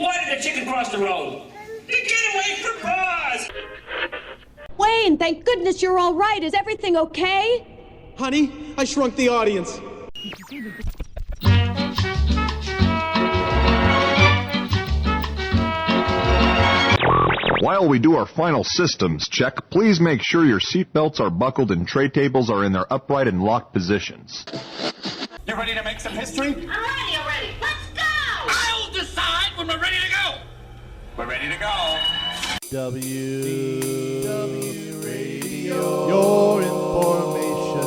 Why did the chicken cross the road? To get away from Paws! Wayne, thank goodness you're all right. Is everything okay? Honey, I shrunk the audience. While we do our final systems check, please make sure your seatbelts are buckled and tray tables are in their upright and locked positions. You ready to make some history? I'm ready already. Let's go! I'll decide when we're ready to go! We're ready to go. WDW Radio, your information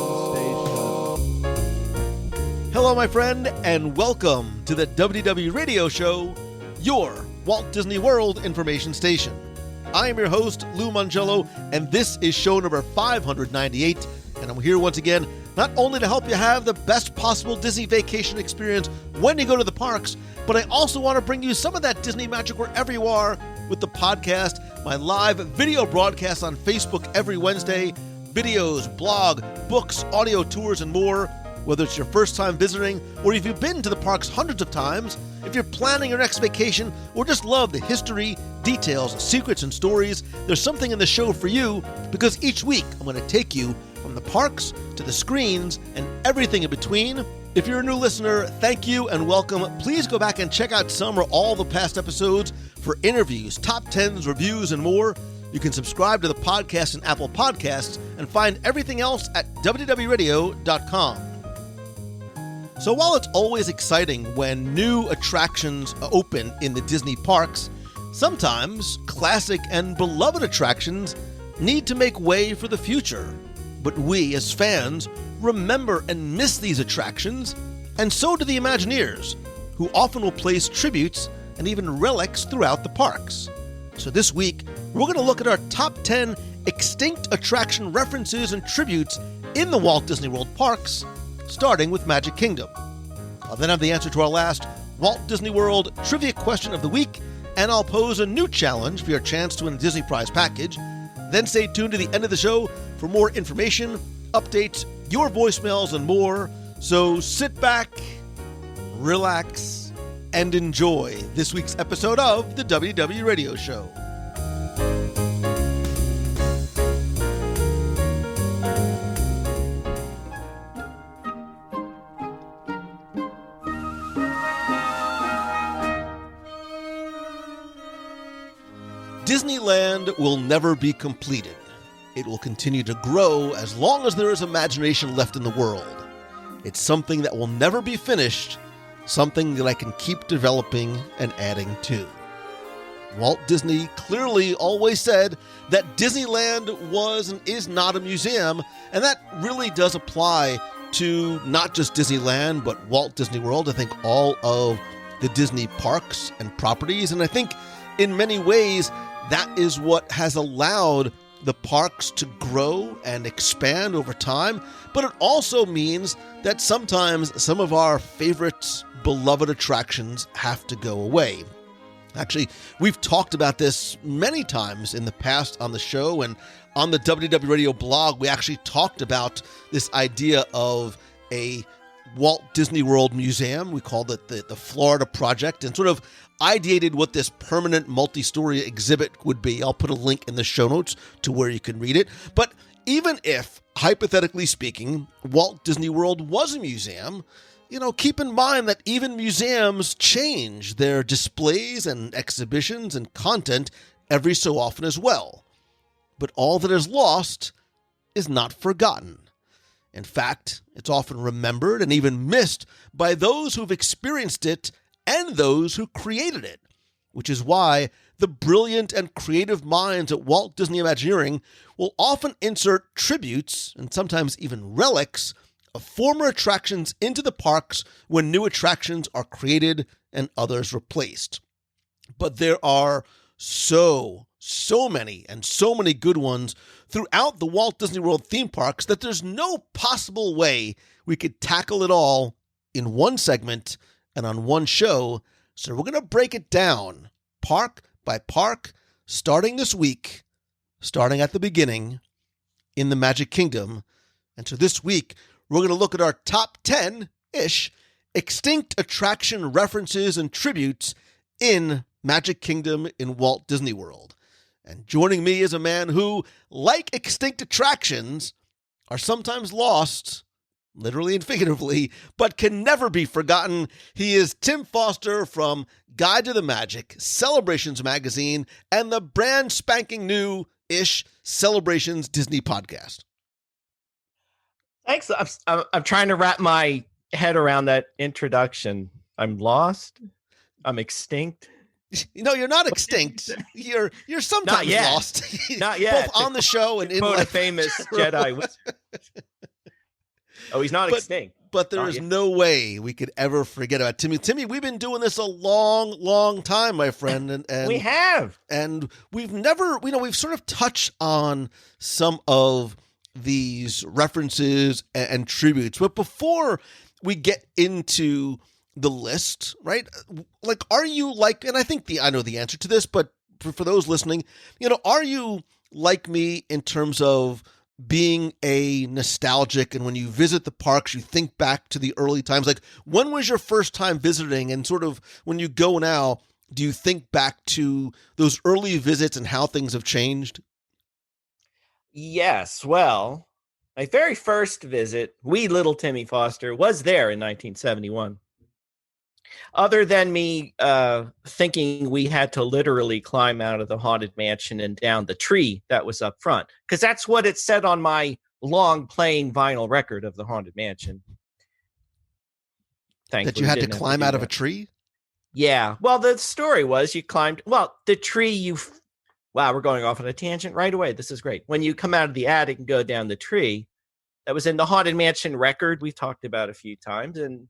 station. Hello, my friend, and welcome to the WDW Radio Show, your Walt Disney World information station. I am your host, Lou Mongello, and this is show number 598, and I'm here once again not only to help you have the best possible Disney vacation experience when you go to the parks, but I also want to bring you some of that Disney magic wherever you are with the podcast, my live video broadcast on Facebook every Wednesday, videos, blog, books, audio tours, and more. Whether it's your first time visiting or if you've been to the parks hundreds of times, if you're planning your next vacation or just love the history, details, secrets, and stories, there's something in the show for you because each week I'm going to take you from the parks to the screens and everything in between. If you're a new listener, thank you and welcome. Please go back and check out some or all the past episodes for interviews, top 10s, reviews, and more. You can subscribe to the podcast in Apple Podcasts and find everything else at WDWRadio.com. So while it's always exciting when new attractions open in the Disney parks, sometimes classic and beloved attractions need to make way for the future. But we, as fans, remember and miss these attractions, and so do the Imagineers, who often will place tributes and even relics throughout the parks. So this week, we're going to look at our top 10 extinct attraction references and tributes in the Walt Disney World parks, starting with Magic Kingdom. I'll then have the answer to our last Walt Disney World trivia question of the week, and I'll pose a new challenge for your chance to win a Disney Prize package. Then stay tuned to the end of the show for more information, updates, your voicemails, and more. So sit back, relax, and enjoy this week's episode of the WDW Radio Show. Disneyland will never be completed. It will continue to grow as long as there is imagination left in the world. It's something that will never be finished, something that I can keep developing and adding to. Walt Disney clearly always said that Disneyland was and is not a museum, and that really does apply to not just Disneyland, but Walt Disney World. I think all of the Disney parks and properties, and I think in many ways, that is what has allowed the parks to grow and expand over time, but it also means that sometimes some of our favorite, beloved attractions have to go away. Actually, we've talked about this many times in the past on the show, and on the WDW Radio blog, we actually talked about this idea of a Walt Disney World Museum. We called it the Florida Project, and sort of ideated what this permanent multi-story exhibit would be. I'll put a link in the show notes to where you can read it. But even if, hypothetically speaking, Walt Disney World was a museum, keep in mind that even museums change their displays and exhibitions and content every so often as well. But all that is lost is not forgotten. In fact, it's often remembered and even missed by those who've experienced it and those who created it, which is why the brilliant and creative minds at Walt Disney Imagineering will often insert tributes and sometimes even relics of former attractions into the parks when new attractions are created and others replaced. But there are so many and so many good ones throughout the Walt Disney World theme parks that there's no possible way we could tackle it all in one segment and on one show. So we're going to break it down park by park, starting this week, starting at the beginning in the Magic Kingdom. And so this week, we're going to look at our top 10-ish extinct attraction references and tributes in Magic Kingdom in Walt Disney World. And joining me is a man who, like extinct attractions, are sometimes lost, literally and figuratively, but can never be forgotten. He is Tim Foster from Guide to the Magic, Celebrations Magazine, and the brand spanking new-ish Celebrations Disney podcast. Thanks. I'm trying to wrap my head around that introduction. I'm lost. I'm extinct. No, you're not extinct. You're sometimes lost. Not yet. Both on the show and in a life. famous Jedi wizard. Oh, he's not extinct. But there is no way we could ever forget about Timmy. Timmy, we've been doing this a long, long time, my friend. And we have. And we've never, we've sort of touched on some of these references and tributes. But before we get into the list, right? Like, are you like, and I know the answer to this, but for those listening, are you like me in terms of being a nostalgic, and when you visit the parks, you think back to the early times? Like, when was your first time visiting, and sort of when you go now, do you think back to those early visits and how things have changed? Yes. Well, my very first visit, wee little Timmy Foster, was there in 1971. Other than me thinking we had to literally climb out of the Haunted Mansion and down the tree that was up front, because that's what it said on my long plain vinyl record of the Haunted Mansion. Thankfully, that you had to climb out of a tree? Yeah. Well, the story was you climbed, the tree wow, we're going off on a tangent right away. This is great. When you come out of the attic and go down the tree, that was in the Haunted Mansion record we've talked about a few times, and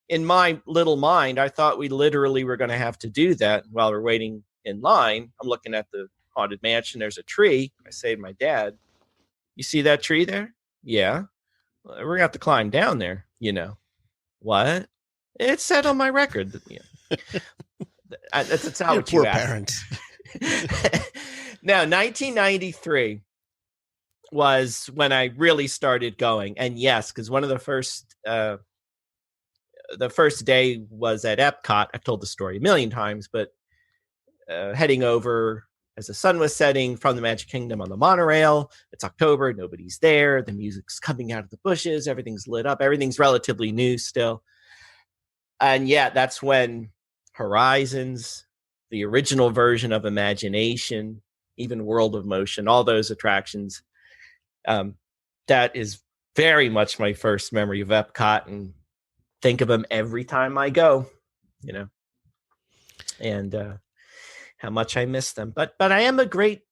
in my little mind, I thought we literally were going to have to do that while we're waiting in line. I'm looking at the Haunted Mansion. There's a tree. I say to my dad, "You see that tree there?" "Yeah." "Well, we're going to have to climb down there." "What?" "It said on my record." That's how Your poor parents. Now, 1993 was when I really started going. And yes, because one of the first day was at Epcot. I've told the story a million times, but heading over as the sun was setting from the Magic Kingdom on the monorail. It's October. Nobody's there. The music's coming out of the bushes. Everything's lit up. Everything's relatively new still. And yeah, that's when Horizons, the original version of Imagination, even World of Motion, all those attractions, that is very much my first memory of Epcot, and think of them every time I go, and how much I miss them. But I am a great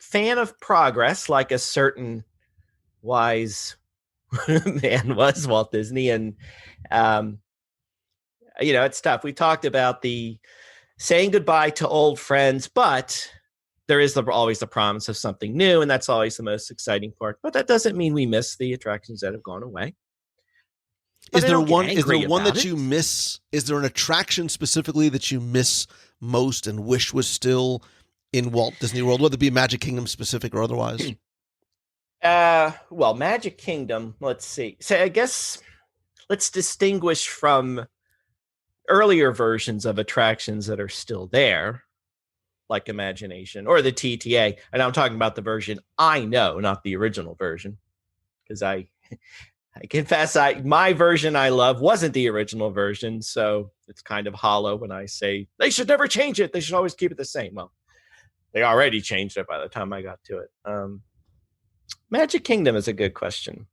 fan of progress, like a certain wise man was, Walt Disney. And, it's tough. We talked about the saying goodbye to old friends, but there is always the promise of something new, and that's always the most exciting part. But that doesn't mean we miss the attractions that have gone away. Is there one that you miss? Is there an attraction specifically that you miss most and wish was still in Walt Disney World, whether it be Magic Kingdom specific or otherwise? Well, Magic Kingdom, let's see. So I guess let's distinguish from earlier versions of attractions that are still there, like Imagination or the TTA. And I'm talking about the version I know, not the original version, because I confess my version I love wasn't the original version, so it's kind of hollow when I say they should never change it. They should always keep it the same. Well, they already changed it by the time I got to it. Magic Kingdom is a good question.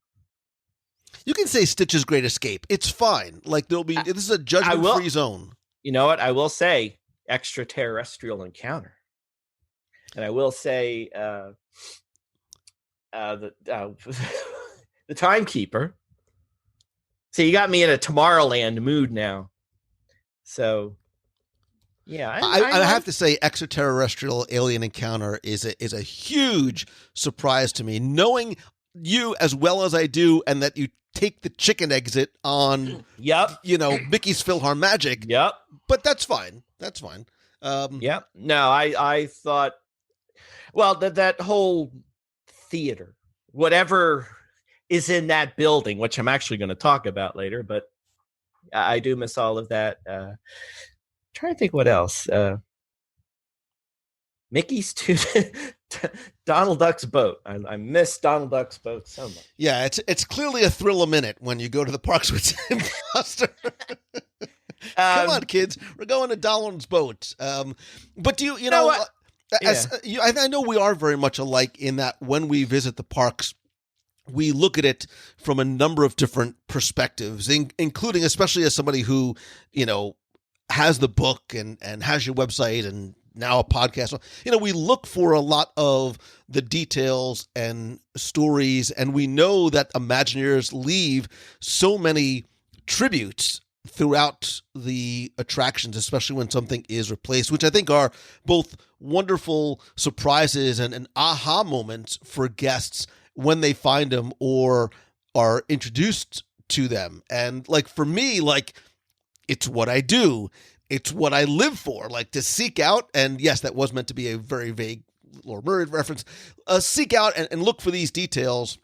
You can say Stitch's Great Escape. It's fine. Like this is a judgment-free zone. You know what? I will say Extraterrestrial Encounter, and I will say the Timekeeper. So you got me in a Tomorrowland mood now. So yeah, I have to say Extraterrestrial Alien Encounter is a huge surprise to me, knowing you as well as I do, and that you take the chicken exit on Mickey's Philhar Magic. Yep. But that's fine. That's fine. Yep. No, I thought, well, that whole theater, whatever is in that building, which I'm actually going to talk about later, but I do miss all of that. Trying to think what else. Mickey's to Donald Duck's boat. I miss Donald Duck's boat so much. Yeah, it's clearly a thrill a minute when you go to the parks with Tim Foster. Come on, kids, we're going to Donald's boat. But do you know? I know we are very much alike in that when we visit the parks, we look at it from a number of different perspectives, including, especially as somebody who, has the book and has your website and now a podcast. We look for a lot of the details and stories, and we know that Imagineers leave so many tributes throughout the attractions, especially when something is replaced, which I think are both wonderful surprises and aha moments for guests when they find them or are introduced to them. And like for me, like it's what I do. It's what I live for, like to seek out. And yes, that was meant to be a very vague Lord Mermaid reference. Seek out and look for these details,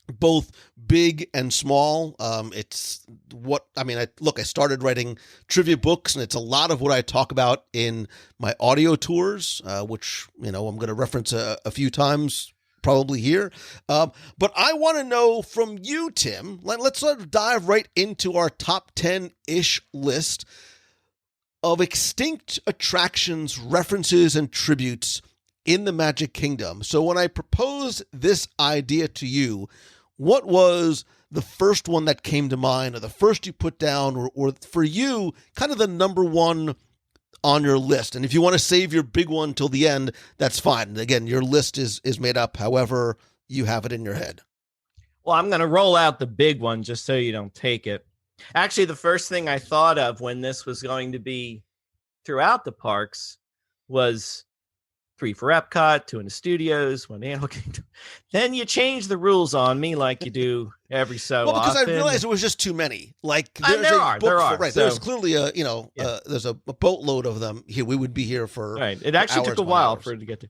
both big and small. It's what, I started writing trivia books, and it's a lot of what I talk about in my audio tours, which, I'm going to reference a few times probably here. But I want to know from you, Tim, let's sort of dive right into our top 10-ish list of extinct attractions, references, and tributes in the Magic Kingdom. So when I proposed this idea to you, what was the first one that came to mind, or the first you put down, or for you, kind of the number one on your list? And if you want to save your big one till the end, that's fine. Again, your list is made up however you have it in your head. Well, I'm going to roll out the big one just so you don't take it. Actually, the first thing I thought of when this was going to be throughout the parks was 3 for Epcot, 2 in the studios, 1 Animal Kingdom. Then you change the rules on me like you do every so often. Well, because I realized it was just too many. Like there's there are. Right, so, there's clearly there's a boatload of them here. We would be here for right. It actually took a while for it to get to.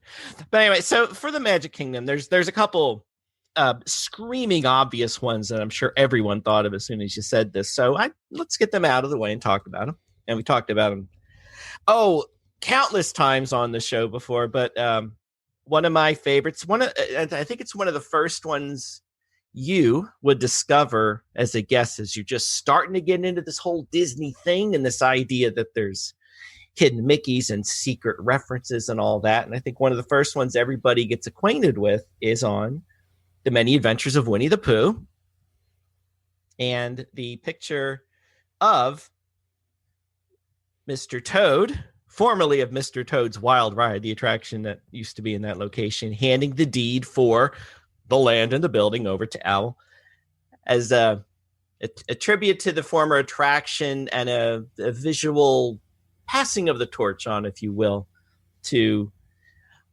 But anyway, so for the Magic Kingdom, there's a couple screaming obvious ones that I'm sure everyone thought of as soon as you said this. So let's get them out of the way and talk about them. And we talked about them countless times on the show before, but one of my favorites, I think it's one of the first ones you would discover as a guest as you're just starting to get into this whole Disney thing and this idea that there's hidden Mickeys and secret references and all that. And I think one of the first ones everybody gets acquainted with is on The Many Adventures of Winnie the Pooh, and the picture of Mr. Toad, formerly of Mr. Toad's Wild Ride, the attraction that used to be in that location, handing the deed for the land and the building over to Owl as a tribute to the former attraction and a visual passing of the torch on, if you will, to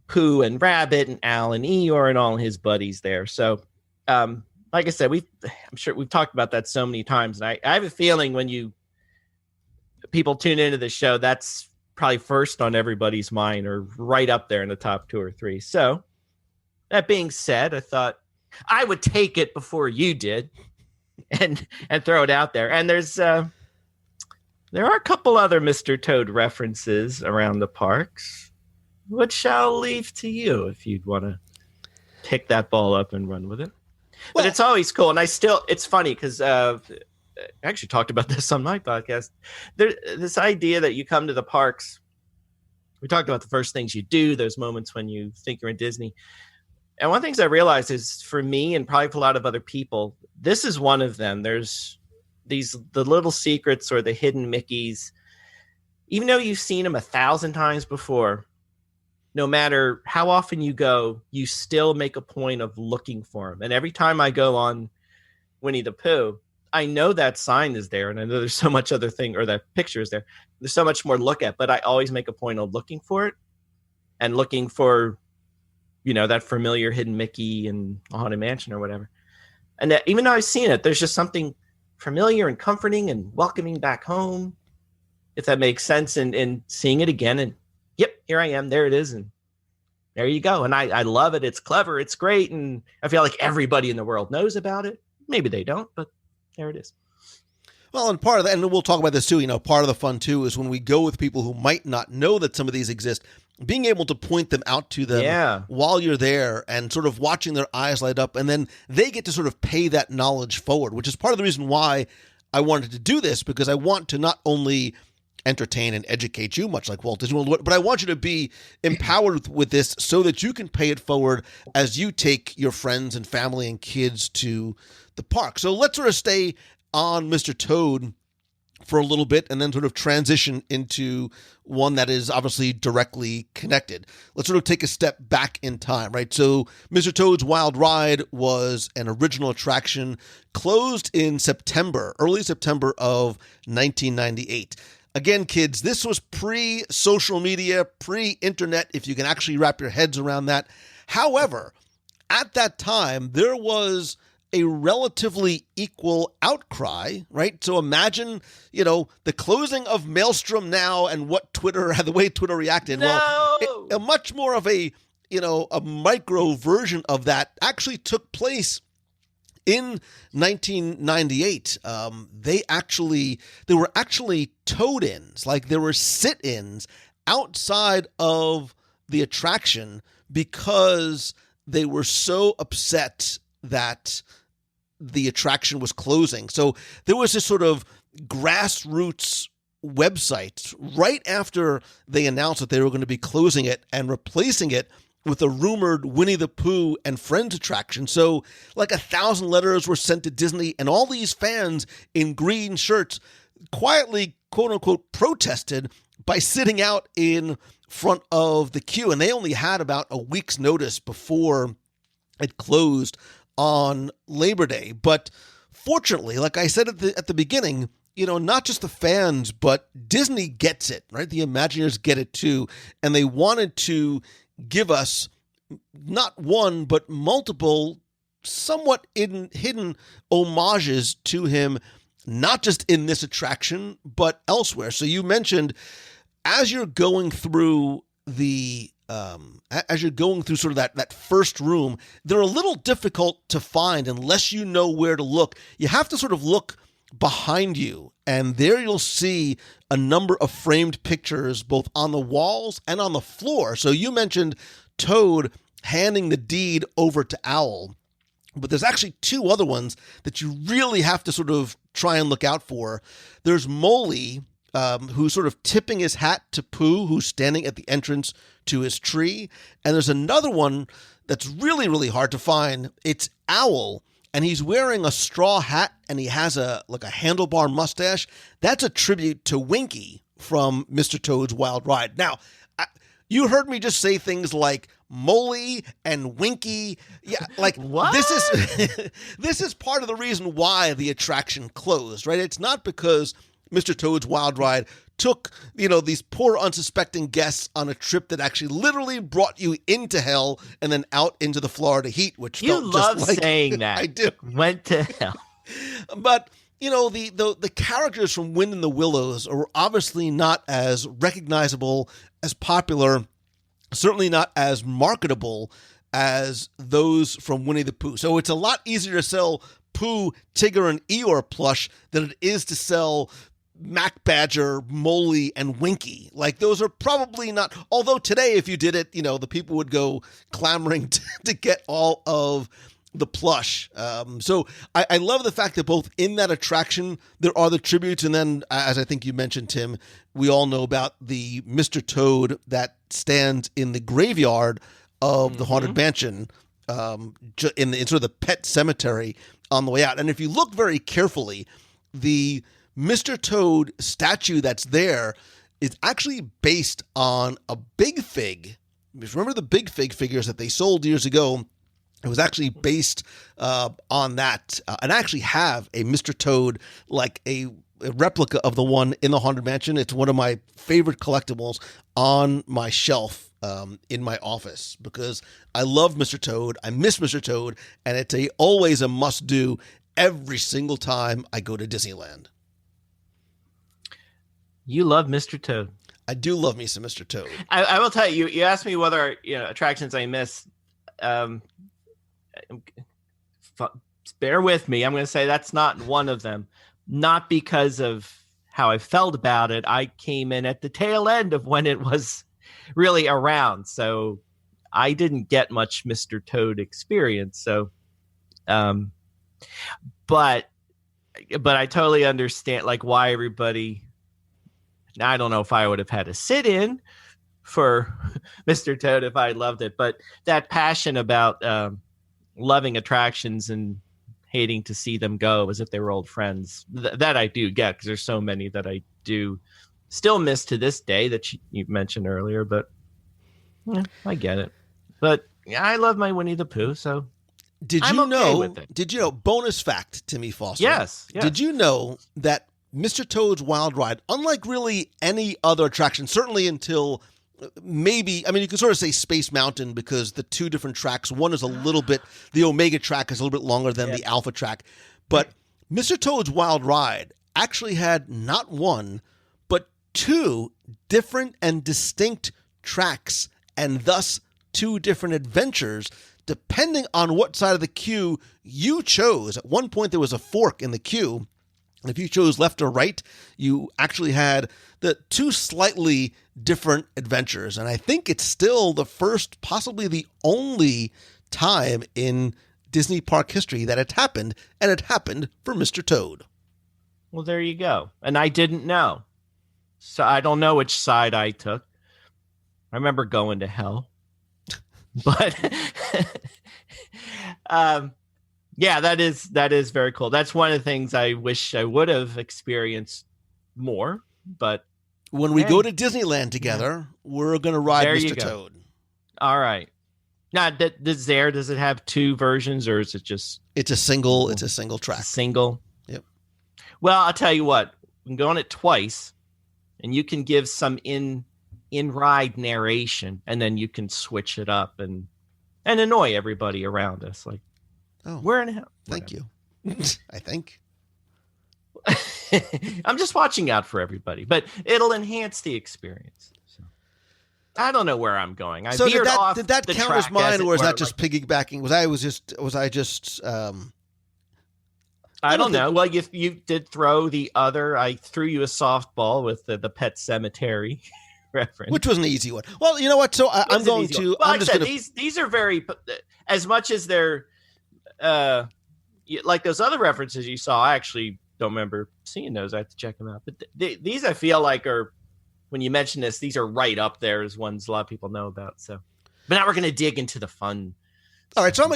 Pooh and Rabbit and Al and Eeyore and all his buddies there. So, like I said, I'm sure we've talked about that so many times, and I have a feeling when people tune into the show, that's probably first on everybody's mind or right up there in the top 2 or 3. So that being said, I thought I would take it before you did and throw it out there. And there are a couple other Mr. Toad references around the parks, which I'll leave to you if you'd want to pick that ball up and run with it. But it's always cool. And it's funny because I actually talked about this on my podcast. This idea that you come to the parks, we talked about the first things you do, those moments when you think you're in Disney. And one of the things I realized is, for me and probably for a lot of other people, this is one of them. There's the little secrets or the hidden Mickeys. Even though you've seen them 1,000 times before, no matter how often you go, you still make a point of looking for them. And every time I go on Winnie the Pooh, I know that sign is there, and I know there's so much other thing, or that picture is there. There's so much more to look at, but I always make a point of looking for it and looking for, that familiar hidden Mickey in a Haunted Mansion or whatever. And that, even though I've seen it, there's just something familiar and comforting and welcoming back home, if that makes sense, and seeing it again. And yep, here I am. There it is. And there you go. And I love it. It's clever. It's great. And I feel like everybody in the world knows about it. Maybe they don't, but there it is. Well, and part of that, and we'll talk about this too, part of the fun too is when we go with people who might not know that some of these exist, being able to point them out to them while you're there and sort of watching their eyes light up, and then they get to sort of pay that knowledge forward, which is part of the reason why I wanted to do this, because I want to not only entertain and educate you, much like Walt Disney World, but I want you to be empowered with this so that you can pay it forward as you take your friends and family and kids to the park. So let's sort of stay on Mr. Toad for a little bit and then sort of transition into one that is obviously directly connected. Let's sort of take a step back in time, right? So Mr. Toad's Wild Ride was an original attraction, closed in September, early September of 1998. Again, kids, this was pre-social media, pre-internet, if you can actually wrap your heads around that. However, at that time, there was a relatively equal outcry, right? So imagine, the closing of Maelstrom now and what the way Twitter reacted. No! Well, much more of a micro version of that actually took place in 1998. There were actually toad-ins, like there were sit-ins outside of the attraction because they were so upset that the attraction was closing. So there was this sort of grassroots website right after they announced that they were going to be closing it and replacing it with a rumored Winnie the Pooh and Friends attraction. So like 1,000 letters were sent to Disney, and all these fans in green shirts quietly, quote unquote, protested by sitting out in front of the queue. And they only had about a week's notice before it closed on Labor Day. But fortunately, like I said at the beginning, not just the fans, but Disney gets it, right? The Imagineers get it too. And they wanted to give us not one, but multiple somewhat hidden homages to him, not just in this attraction, but elsewhere. So you mentioned as you're going through sort of that first room, they're a little difficult to find unless you know where to look. You have to sort of look behind you, and there you'll see a number of framed pictures both on the walls and on the floor. So you mentioned Toad handing the deed over to Owl, but there's actually two other ones that you really have to sort of try and look out for. There's Moley, who's sort of tipping his hat to Pooh, who's standing at the entrance to his tree. And there's another one that's really, really hard to find. It's Owl, and he's wearing a straw hat, and he has a handlebar mustache. That's a tribute to Winky from Mr. Toad's Wild Ride. Now, you heard me just say things like Moley and Winky. Yeah, like what? This is part of the reason why the attraction closed, right? It's not because Mr. Toad's Wild Ride took, these poor unsuspecting guests on a trip that actually literally brought you into hell and then out into the Florida heat, which you felt love just like saying that. I do. Went to hell. But the characters from Wind in the Willows are obviously not as recognizable, as popular, certainly not as marketable as those from Winnie the Pooh. So it's a lot easier to sell Pooh, Tigger, and Eeyore plush than it is to sell Mac Badger, Moley, and Winky. Like, those are probably not, although today if you did it, the people would go clamoring to get all of the plush. So I love the fact that both in that attraction there are the tributes, and then, as I think you mentioned, Tim, we all know about the Mr. Toad that stands in the graveyard of the Haunted Mansion, in sort of the pet cemetery on the way out. And if you look very carefully, the Mr. Toad statue that's there is actually based on a Big Fig. Remember the Big Fig figures that they sold years ago? It was actually based on that. And I actually have a Mr. Toad, like a replica of the one in the Haunted Mansion. It's one of my favorite collectibles on my shelf in my office because I love Mr. Toad. I miss Mr. Toad. And it's always a must-do every single time I go to Disneyland. You love Mr. Toad. I do love me some Mr. Toad. I will tell you. You asked me whether attractions I miss. Bear with me. I'm going to say that's not one of them. Not because of how I felt about it. I came in at the tail end of when it was really around. So I didn't get much Mr. Toad experience. So, but I totally understand like why everybody. Now, I don't know if I would have had a sit-in for Mr. Toad if I loved it, but that passion about loving attractions and hating to see them go as if they were old friends, that I do get, because there's so many that I do still miss to this day that you mentioned earlier, but yeah, I get it. But yeah, I love my Winnie the Pooh, so Did you know, bonus fact, Timmy Foster? Yes. Did you know that Mr. Toad's Wild Ride, unlike really any other attraction, certainly until maybe, I mean, you could sort of say Space Mountain because the two different tracks, one is a little bit, the Omega track is a little bit longer than the Alpha track, but Mr. Toad's Wild Ride actually had not one, but two different and distinct tracks, and thus two different adventures, depending on what side of the queue you chose. At one point, there was a fork in the queue. And if you chose left or right, you actually had the two slightly different adventures. And I think it's still the first, possibly the only time in Disney park history that it happened, and it happened for Mr. Toad. Well, there you go. And I didn't know. So I don't know which side I took. I remember going to hell. But yeah, that is very cool. That's one of the things I wish I would have experienced more. But when we go to Disneyland together, we're going to ride Mr. Toad. All right. Now, does it have two versions, or is it just? It's a single track. Single. Yep. Well, I'll tell you what. We can go on it twice, and you can give some in-ride narration, and then you can switch it up and annoy everybody around us. Like, we're in hell. Thank you. I think. I'm just watching out for everybody, but it'll enhance the experience. So, I don't know where I'm going. Did that count as mine, or is that just piggybacking? I don't know. Well, you did throw the other. I threw you a softball with the Pet Cemetery reference, which was an easy one. Well, you know what? So I'm going to. Well, I'm just going to. These are very, as much as they're like those other references you saw. I actually don't remember seeing those. I have to check them out. But these I feel like are, when you mention this, these are right up there as ones a lot of people know about. So, but now we're going to dig into the fun. All right, so I'm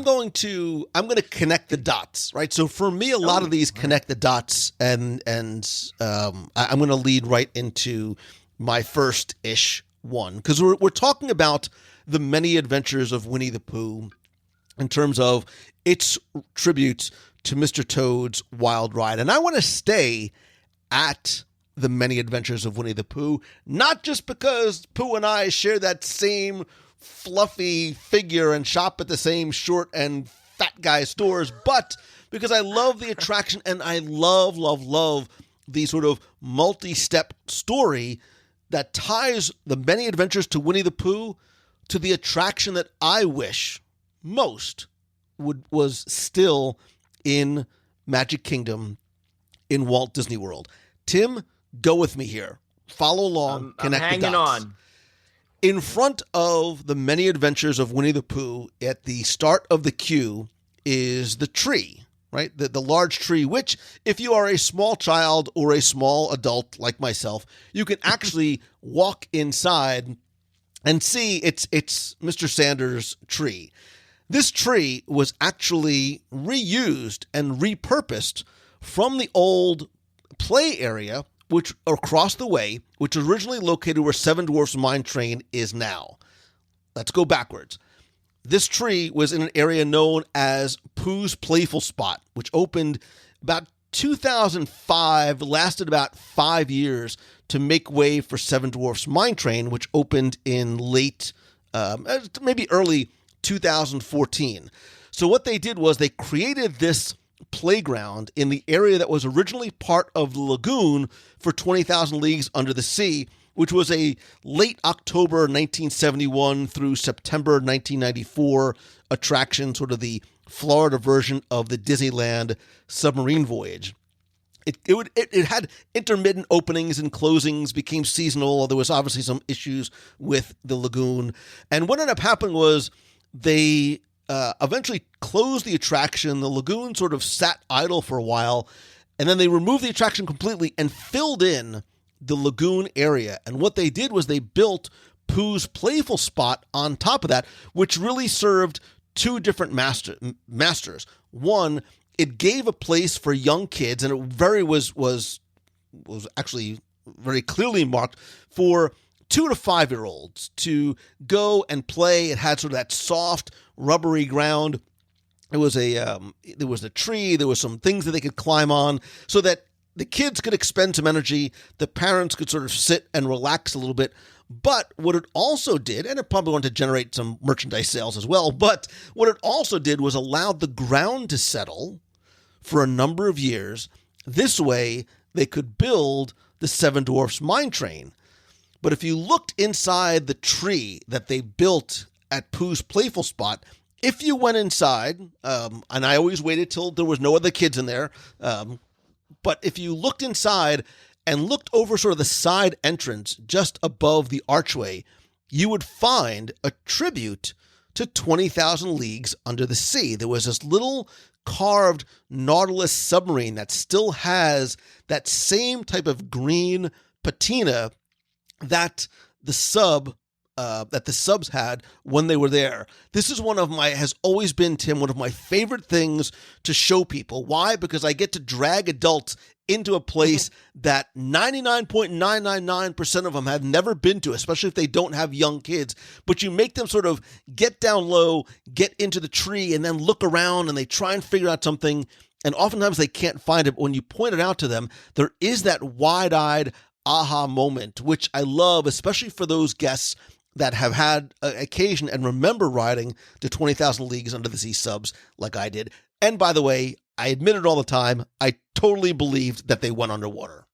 going to connect the dots, right? So for me, a lot of these connect the dots, and I'm going to lead right into my first-ish one, because we're talking about the many adventures of Winnie the Pooh in terms of its tribute to Mr. Toad's Wild Ride. And I want to stay at the many adventures of Winnie the Pooh, not just because Pooh and I share that same fluffy figure and shop at the same short and fat guy stores, but because I love the attraction, and I love the sort of multi-step story that ties the many adventures to Winnie the Pooh to the attraction that I wish most was still in Magic Kingdom in Walt Disney World. Tim, go with me here. Follow along. Connect the dots. I'm hanging on. In front of the many adventures of Winnie the Pooh, at the start of the queue, is the tree, right? The large tree, which, if you are a small child or a small adult like myself, you can actually walk inside and see it's Mr. Sanders' tree. This tree was actually reused and repurposed from the old play area, which across the way, which was originally located where Seven Dwarfs Mine Train is now. Let's go backwards. This tree was in an area known as Pooh's Playful Spot, which opened about 2005, lasted about 5 years to make way for Seven Dwarfs Mine Train, which opened in late, maybe early 2014. So what they did was they created this playground in the area that was originally part of the lagoon for 20,000 Leagues Under the Sea, which was a late October 1971 through September 1994 attraction, sort of the Florida version of the Disneyland submarine voyage. It had intermittent openings and closings, became seasonal. There was obviously some issues with the lagoon. And what ended up happening was they eventually closed the attraction. The lagoon sort of sat idle for a while, and then they removed the attraction completely and filled in the lagoon area. And what they did was they built Pooh's Playful Spot on top of that, which really served two different masters. One, it gave a place for young kids, and it was actually very clearly marked for 2 to 5 year olds to go and play. It had sort of that soft, rubbery ground. There was a tree. There was some things that they could climb on, so that the kids could expend some energy. The parents could sort of sit and relax a little bit. But what it also did, and it probably wanted to generate some merchandise sales as well, but what it also did was allowed the ground to settle for a number of years. This way, they could build the Seven Dwarfs Mine Train. But if you looked inside the tree that they built at Pooh's Playful Spot, if you went inside, and I always waited till there was no other kids in there, but if you looked inside and looked over sort of the side entrance just above the archway, you would find a tribute to 20,000 Leagues Under the Sea. There was this little carved Nautilus submarine that still has that same type of green patina that the subs had when they were there. This is has always been, Tim, one of my favorite things to show people. Why? Because I get to drag adults into a place that 99.999% of them have never been to, especially if they don't have young kids. But you make them sort of get down low, get into the tree, and then look around, and they try and figure out something. And oftentimes they can't find it. But when you point it out to them, there is that wide-eyed aha moment, which I love, especially for those guests that have had occasion and remember riding to 20,000 Leagues Under the Sea subs like I did. And by the way, I admit it all the time, I totally believed that they went underwater.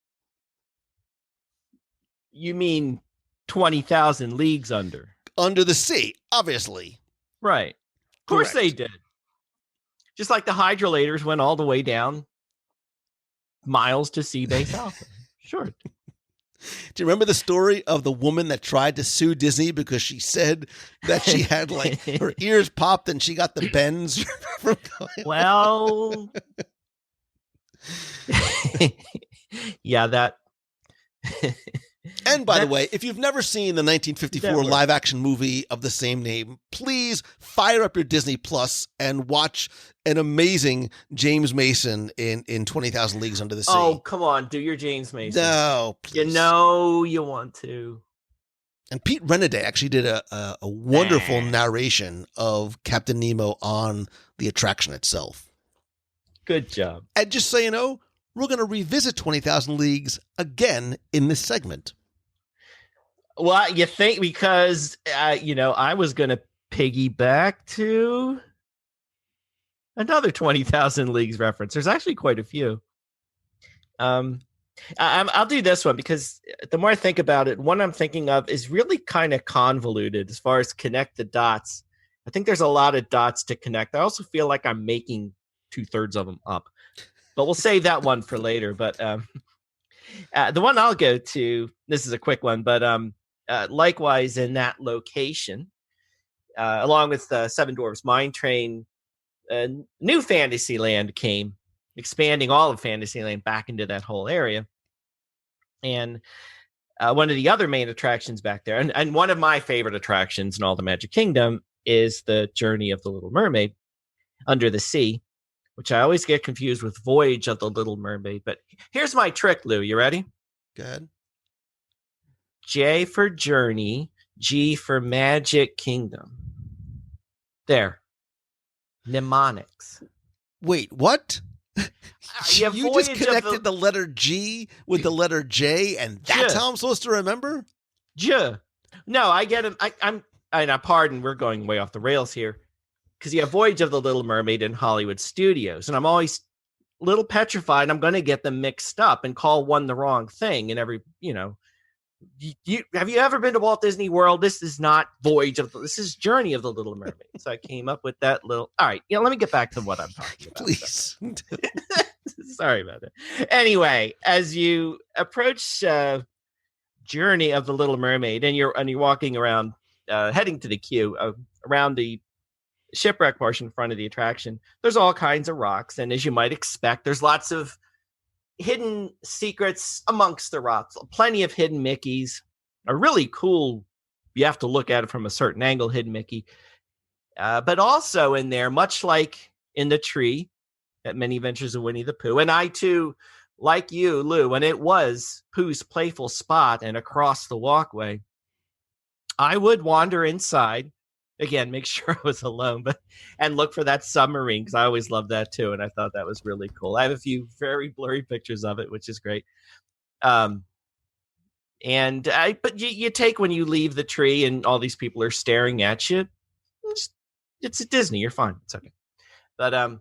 You mean 20,000 leagues under? Under the sea, obviously. Right. Of course Correct. they did. Just like the hydrolators went all the way down miles to Sea Base Alpha. Sure. Do you remember the story of the woman that tried to sue Disney because she said that she had like her ears popped and she got the bends from going? Well, yeah, that. And by the way, if you've never seen the 1954 live action movie of the same name, please fire up your Disney Plus and watch an amazing James Mason in 20,000 Leagues Under the Sea. Oh, come on. Do your James Mason. No, please. You know you want to. And Pete Renaday actually did a wonderful narration of Captain Nemo on the attraction itself. Good job. And just so you know, we're going to revisit 20,000 Leagues again in this segment. Well, you think because, I was going to piggyback to another 20,000 Leagues reference. There's actually quite a few. I'll do this one because the more I think about it, one I'm thinking of is really kind of convoluted as far as connect the dots. I think there's a lot of dots to connect. I also feel like I'm making 2/3 of them up. But we'll save that one for later. But the one I'll go to, this is a quick one, but likewise in that location, along with the Seven Dwarfs Mine Train, new Fantasyland came, expanding all of Fantasyland back into that whole area. And one of the other main attractions back there, and one of my favorite attractions in all the Magic Kingdom, is the Journey of the Little Mermaid under the sea, which I always get confused with Voyage of the Little Mermaid. But here's my trick, Lou. You ready? Go ahead. J for Journey, G for Magic Kingdom. There. Mnemonics. Wait, what? You just connected the letter G with the letter J, and that's how I'm supposed to remember? J. No, I get him. Pardon, we're going way off the rails here. Because you have Voyage of the Little Mermaid in Hollywood Studios, and I'm always a little petrified I'm going to get them mixed up and call one the wrong thing. And have you ever been to Walt Disney World? This is not this is Journey of the Little Mermaid. So I came up with that little. All right, let me get back to what I'm talking about. Please. Sorry about that. Anyway, as you approach Journey of the Little Mermaid, and you're walking around, heading to the queue around the shipwreck portion in front of the attraction, there's all kinds of rocks, and as you might expect, there's lots of hidden secrets amongst the rocks. Plenty of hidden Mickeys. A really cool, you have to look at it from a certain angle, hidden Mickey. But also in there, much like in the tree at Many Adventures of Winnie the Pooh, and I too, like you, Lou, when it was Pooh's playful spot and across the walkway, I would wander inside. Again, make sure I was alone, and look for that submarine, because I always loved that too, and I thought that was really cool. I have a few very blurry pictures of it, which is great. But you take, when you leave the tree and all these people are staring at you, it's a Disney. You're fine. It's okay. But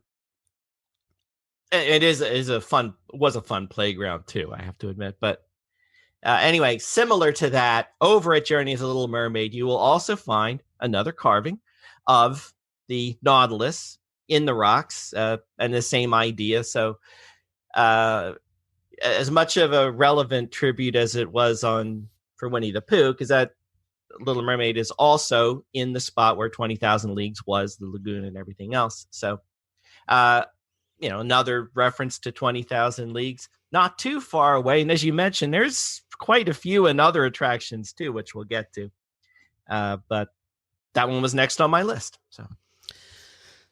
it was a fun playground too, I have to admit. But anyway, similar to that, over at Journey of the Little Mermaid, you will also find another carving of the Nautilus in the rocks, and the same idea. So as much of a relevant tribute as it was for Winnie the Pooh, because that Little Mermaid is also in the spot where 20,000 Leagues was, the lagoon and everything else. So, another reference to 20,000 Leagues, not too far away. And as you mentioned, there's quite a few and other attractions too, which we'll get to. But that one was next on my list.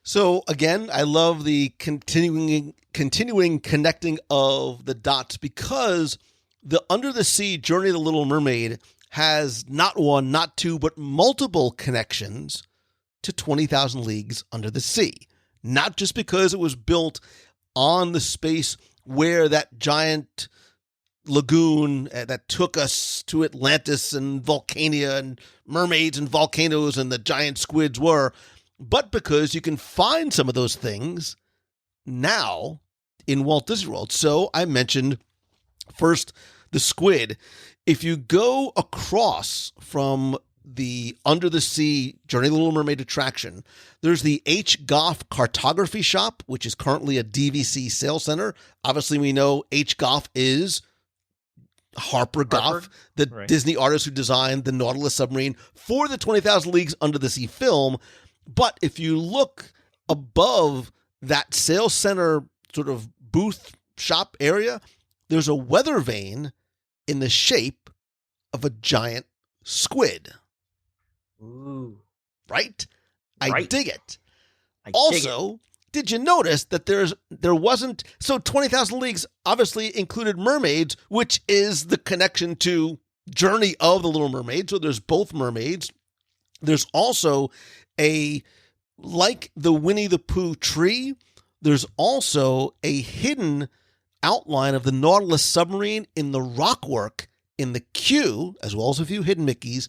So again, I love the continuing connecting of the dots, because the Under the Sea Journey of the Little Mermaid has not one, not two, but multiple connections to 20,000 Leagues Under the Sea. Not just because it was built on the space where that giant lagoon that took us to Atlantis and Volcania and mermaids and volcanoes and the giant squids were, but because you can find some of those things now in Walt Disney World. So I mentioned first the squid. If you go across from the Under the Sea Journey of the Little Mermaid attraction, there's the H. Goff Cartography Shop, which is currently a DVC sales center. Obviously, we know H. Goff is Harper Goff, the right. Disney artist who designed the Nautilus submarine for the 20,000 Leagues Under the Sea film. But if you look above that sales center sort of booth shop area, there's a weather vane in the shape of a giant squid. Ooh. Right? I dig it. Did you notice that there wasn't... So 20,000 Leagues obviously included mermaids, which is the connection to Journey of the Little Mermaid. So there's both mermaids. There's also like the Winnie the Pooh tree, there's also a hidden outline of the Nautilus submarine in the rockwork in the queue, as well as a few hidden Mickeys,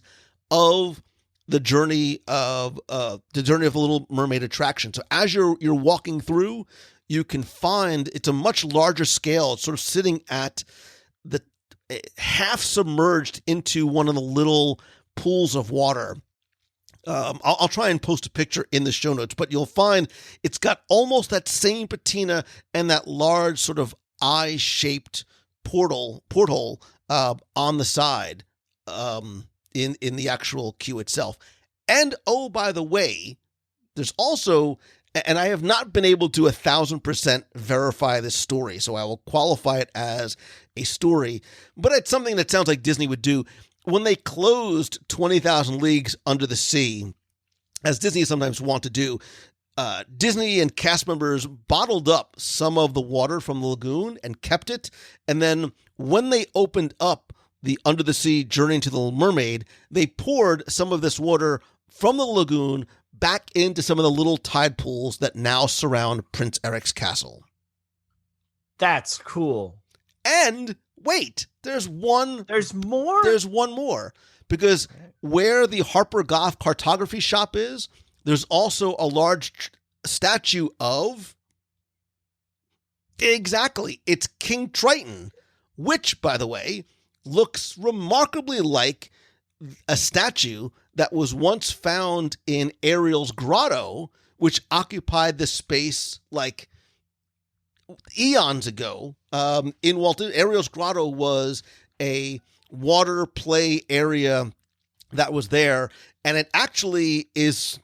of the Journey of the Little Mermaid attraction. So as you're walking through, you can find it's a much larger scale. It's sort of sitting at the half submerged into one of the little pools of water. I'll try and post a picture in the show notes, but you'll find it's got almost that same patina and that large sort of eye-shaped porthole on the side in the actual queue itself. And oh, by the way, there's also, and I have not been able to 1,000% verify this story, so I will qualify it as a story, but it's something that sounds like Disney would do. When they closed 20,000 Leagues Under the Sea, as Disney sometimes want to do, Disney and cast members bottled up some of the water from the lagoon and kept it. And then when they opened up the Under the Sea Journey to the Little Mermaid, they poured some of this water from the lagoon back into some of the little tide pools that now surround Prince Eric's castle. That's cool. And wait, there's more? There's one more. Because where the Harper Goff Cartography Shop is, there's also a large statue of... Exactly. It's King Triton, which, by the way, looks remarkably like a statue that was once found in Ariel's grotto, which occupied the space like eons ago, in Ariel's Grotto was a water play area that was there, and it actually is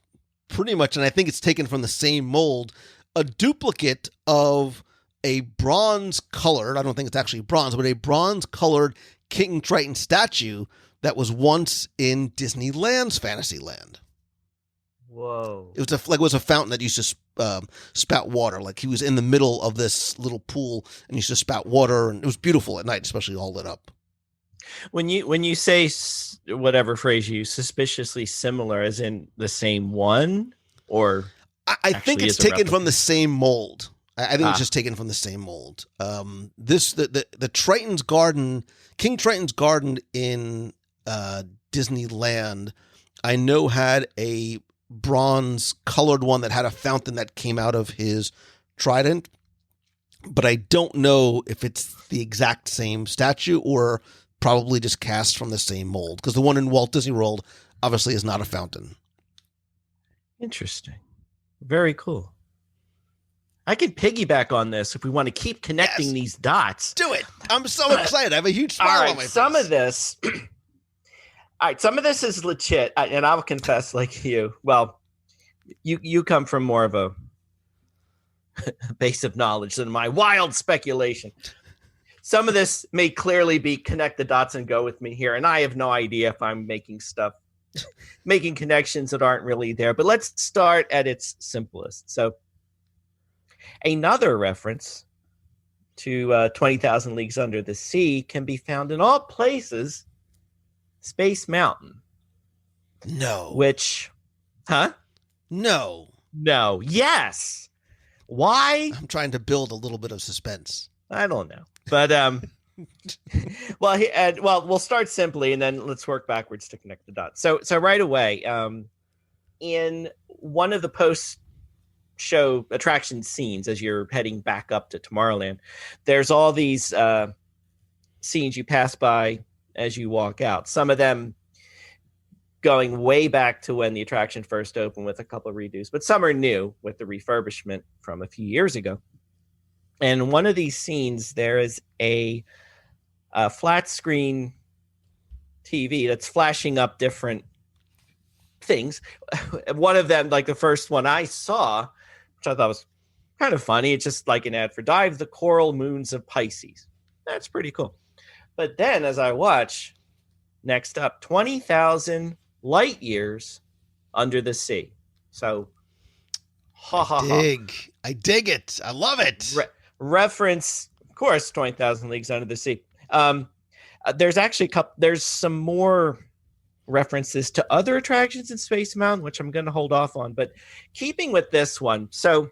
pretty much, and I think it's taken from the same mold, a duplicate of a bronze-colored, I don't think it's actually bronze, but a bronze-colored King Triton statue that was once in Disneyland's Fantasyland. Whoa. It was a fountain that used to spout water. Like he was in the middle of this little pool and used to spout water, and it was beautiful at night, especially all lit up. When you say whatever phrase you use, suspiciously similar, as in the same one, or I think it's taken from the same mold. I think it's just taken from the same mold. The Triton's Garden, King Triton's Garden in Disneyland, I know had a bronze colored one that had a fountain that came out of his trident, but I don't know if it's the exact same statue or probably just cast from the same mold, because the one in Walt Disney World obviously is not a fountain. Interesting. Very cool. I could piggyback on this if we want to keep connecting these dots. Do it. I'm so excited. I have a huge smile on my face. Some of this is legit, and I'll confess, like you. Well, you come from more of a base of knowledge than my wild speculation. Some of this may clearly be connect the dots and go with me here, and I have no idea if I'm making connections that aren't really there. But let's start at its simplest. So another reference to 20,000 Leagues Under the Sea can be found in all places. Space Mountain. No. Which, huh? No. Yes. Why? I'm trying to build a little bit of suspense. I don't know. But, we'll start simply and then let's work backwards to connect the dots. So right away, in one of the post-show attraction scenes, as you're heading back up to Tomorrowland, there's all these scenes you pass by as you walk out. Some of them going way back to when the attraction first opened with a couple of redos, but some are new with the refurbishment from a few years ago. And one of these scenes, there is a flat screen TV that's flashing up different things. One of them, like the first one I saw, which I thought was kind of funny, it's just like an ad for Dive the Coral Moons of Pisces. That's pretty cool. But then as I watch, next up, 20,000 light years under the sea. So, I dig it. I love it. Reference, of course, 20,000 Leagues Under the Sea. There's actually there's some more references to other attractions in Space Mountain, which I'm going to hold off on. But keeping with this one, so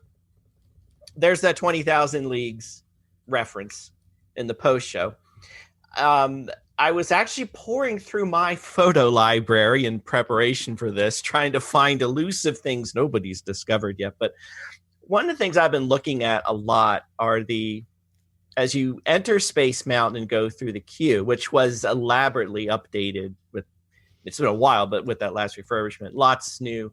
there's that 20,000 Leagues reference in the post show. I was actually pouring through my photo library in preparation for this, trying to find elusive things nobody's discovered yet. But one of the things I've been looking at a lot are as you enter Space Mountain and go through the queue, which was elaborately updated it's been a while, but with that last refurbishment, lots new.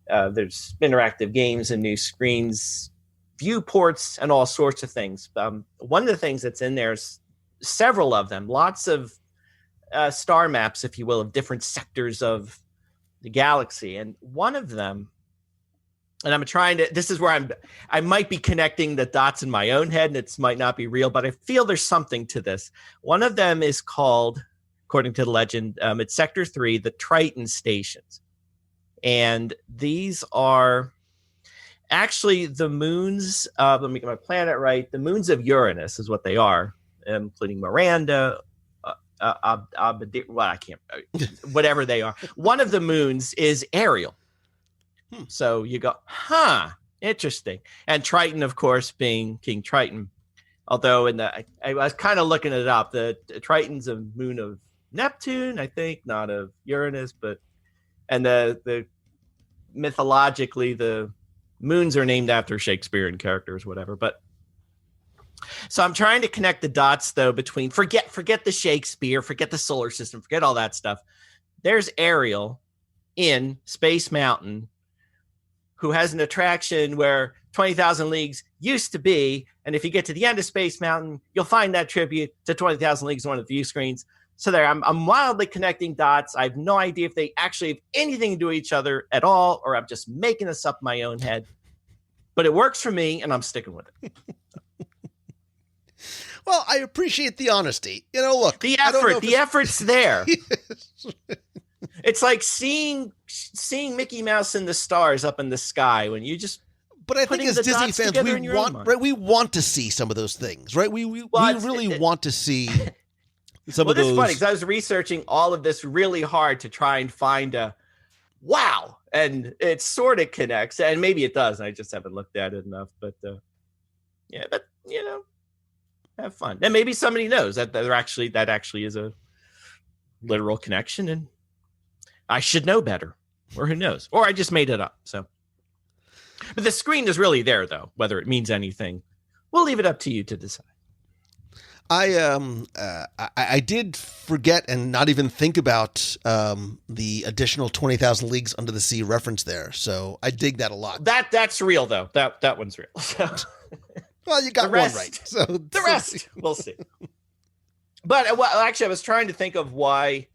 There's interactive games and new screens, viewports, and all sorts of things. One of the things that's in there is several of them, lots of star maps, if you will, of different sectors of the galaxy. And one of them, and I'm trying to, this is where I might be connecting the dots in my own head and it might not be real, but I feel there's something to this. One of them is called, according to the legend, it's Sector 3, the Triton Stations. And these are actually the moons of, let me get my planet right, the moons of Uranus is what they are, including Miranda, whatever they are. One of the moons is Ariel. So you go, interesting. And Triton, of course, being King Triton. Although I was kind of looking it up. The Triton's a moon of Neptune, I think, not of Uranus, and the mythologically the moons are named after Shakespearean characters, whatever. But so I'm trying to connect the dots though between forget the Shakespeare, forget the solar system, forget all that stuff. There's Ariel in Space Mountain, who has an attraction where 20,000 Leagues used to be. And if you get to the end of Space Mountain, you'll find that tribute to 20,000 Leagues on one of the view screens. So there, I'm wildly connecting dots. I have no idea if they actually have anything to do with each other at all, or I'm just making this up in my own head. But it works for me, and I'm sticking with it. Well, I appreciate the honesty. Look, the effort's there. It's like seeing Mickey Mouse and the stars up in the sky when you just. But I think as Disney fans, we want to see some of those things, right? We really want to see some of those. Well, it's funny because I was researching all of this really hard to try and find a wow, and it sort of connects, and maybe it does. I just haven't looked at it enough, but have fun, and maybe somebody knows that actually is a literal connection, and I should know better, or who knows, or I just made it up. So, but the screen is really there, though. Whether it means anything, we'll leave it up to you to decide. I did forget and not even think about the additional 20,000 Leagues Under the Sea reference there, so I dig that a lot. That's real, though. That one's real. So. Well, you got one right. So the rest, we'll see. But actually, I was trying to think of why.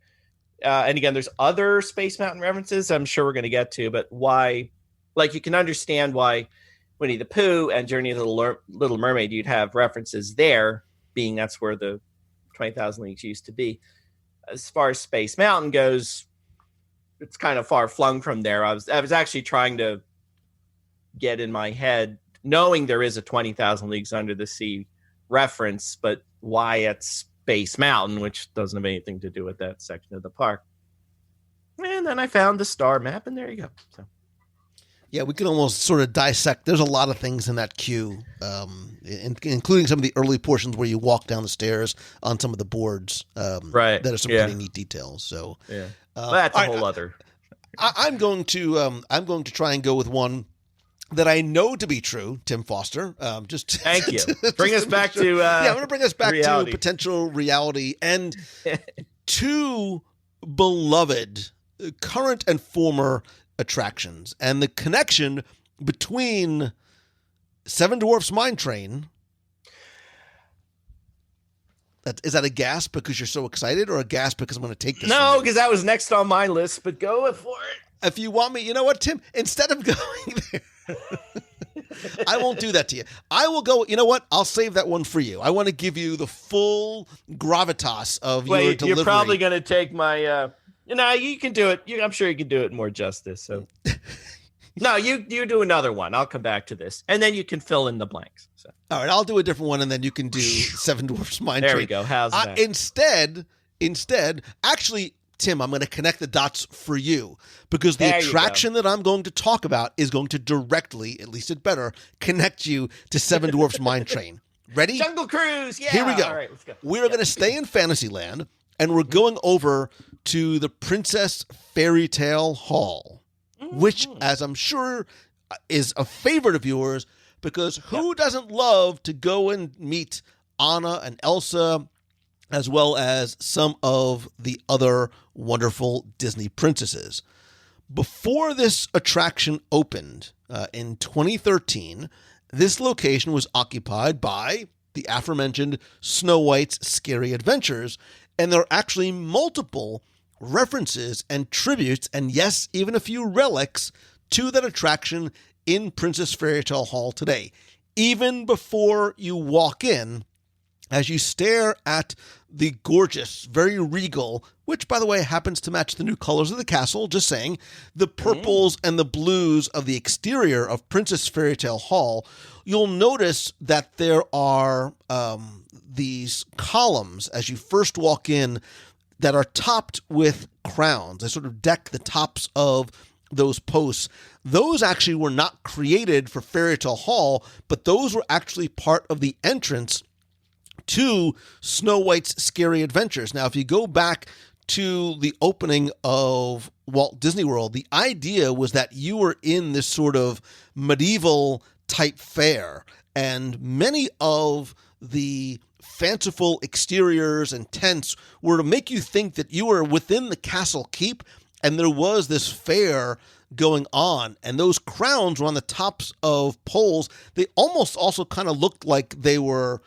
And again, there's other Space Mountain references I'm sure we're going to get to, but why? Like, you can understand why Winnie the Pooh and Journey of the Little Mermaid, you'd have references there, being that's where the 20,000 Leagues used to be. As far as Space Mountain goes, it's kind of far flung from there. I was actually trying to get in my head, knowing there is a 20,000 Leagues Under the Sea reference, but why it's Space Mountain, which doesn't have anything to do with that section of the park. And then I found the star map, and there you go. So. Yeah, we can almost sort of dissect. There's a lot of things in that queue, including some of the early portions where you walk down the stairs on some of the boards. Right. That are some pretty neat details. So yeah, that's a whole other. I'm going to try and go with one that I know to be true, Tim Foster. Thank you. Bring us back to I'm going to bring us back reality. to potential reality and two beloved current and former attractions, and the connection between Seven Dwarfs Mine Train. Is that a gasp because you're so excited, or a gasp because I'm going to take this? No, because that was next on my list. But go for it. If you want me, you know what, Tim? Instead of going there. I won't do that to you. I will go, you know what? I'll save that one for you. I want to give you the full gravitas of your delivery. You're probably going to take my, you can do it. I'm sure you can do it more justice. So, no, you do another one. I'll come back to this. And then you can fill in the blanks. So. All right, I'll do a different one, and then you can do Seven Dwarfs Mine Train. There we go. How's that? Instead, actually, Tim, I'm going to connect the dots for you, because the attraction that I'm going to talk about is going to directly, at least it better, connect you to Seven Dwarfs Mine Train. Ready? Jungle Cruise. Yeah. Here we go. All right, let's go. We are going to stay in Fantasyland, and we're going over to the Princess Fairy Tale Hall, which, as I'm sure, is a favorite of yours, because who doesn't love to go and meet Anna and Elsa, as well as some of the other wonderful Disney princesses. Before this attraction opened in 2013, this location was occupied by the aforementioned Snow White's Scary Adventures, and there are actually multiple references and tributes, and yes, even a few relics to that attraction in Princess Fairy Tale Hall today. Even before you walk in, as you stare at the gorgeous, very regal, which, by the way, happens to match the new colors of the castle, just saying, the purples and the blues of the exterior of Princess Fairy Tale Hall, you'll notice that there are these columns as you first walk in that are topped with crowns. They sort of deck the tops of those posts. Those actually were not created for Fairy Tale Hall, but those were actually part of the entrance to Snow White's Scary Adventures. Now, if you go back to the opening of Walt Disney World, the idea was that you were in this sort of medieval type fair, and many of the fanciful exteriors and tents were to make you think that you were within the castle keep, and there was this fair going on, and those crowns were on the tops of poles. They almost also kind of looked like they were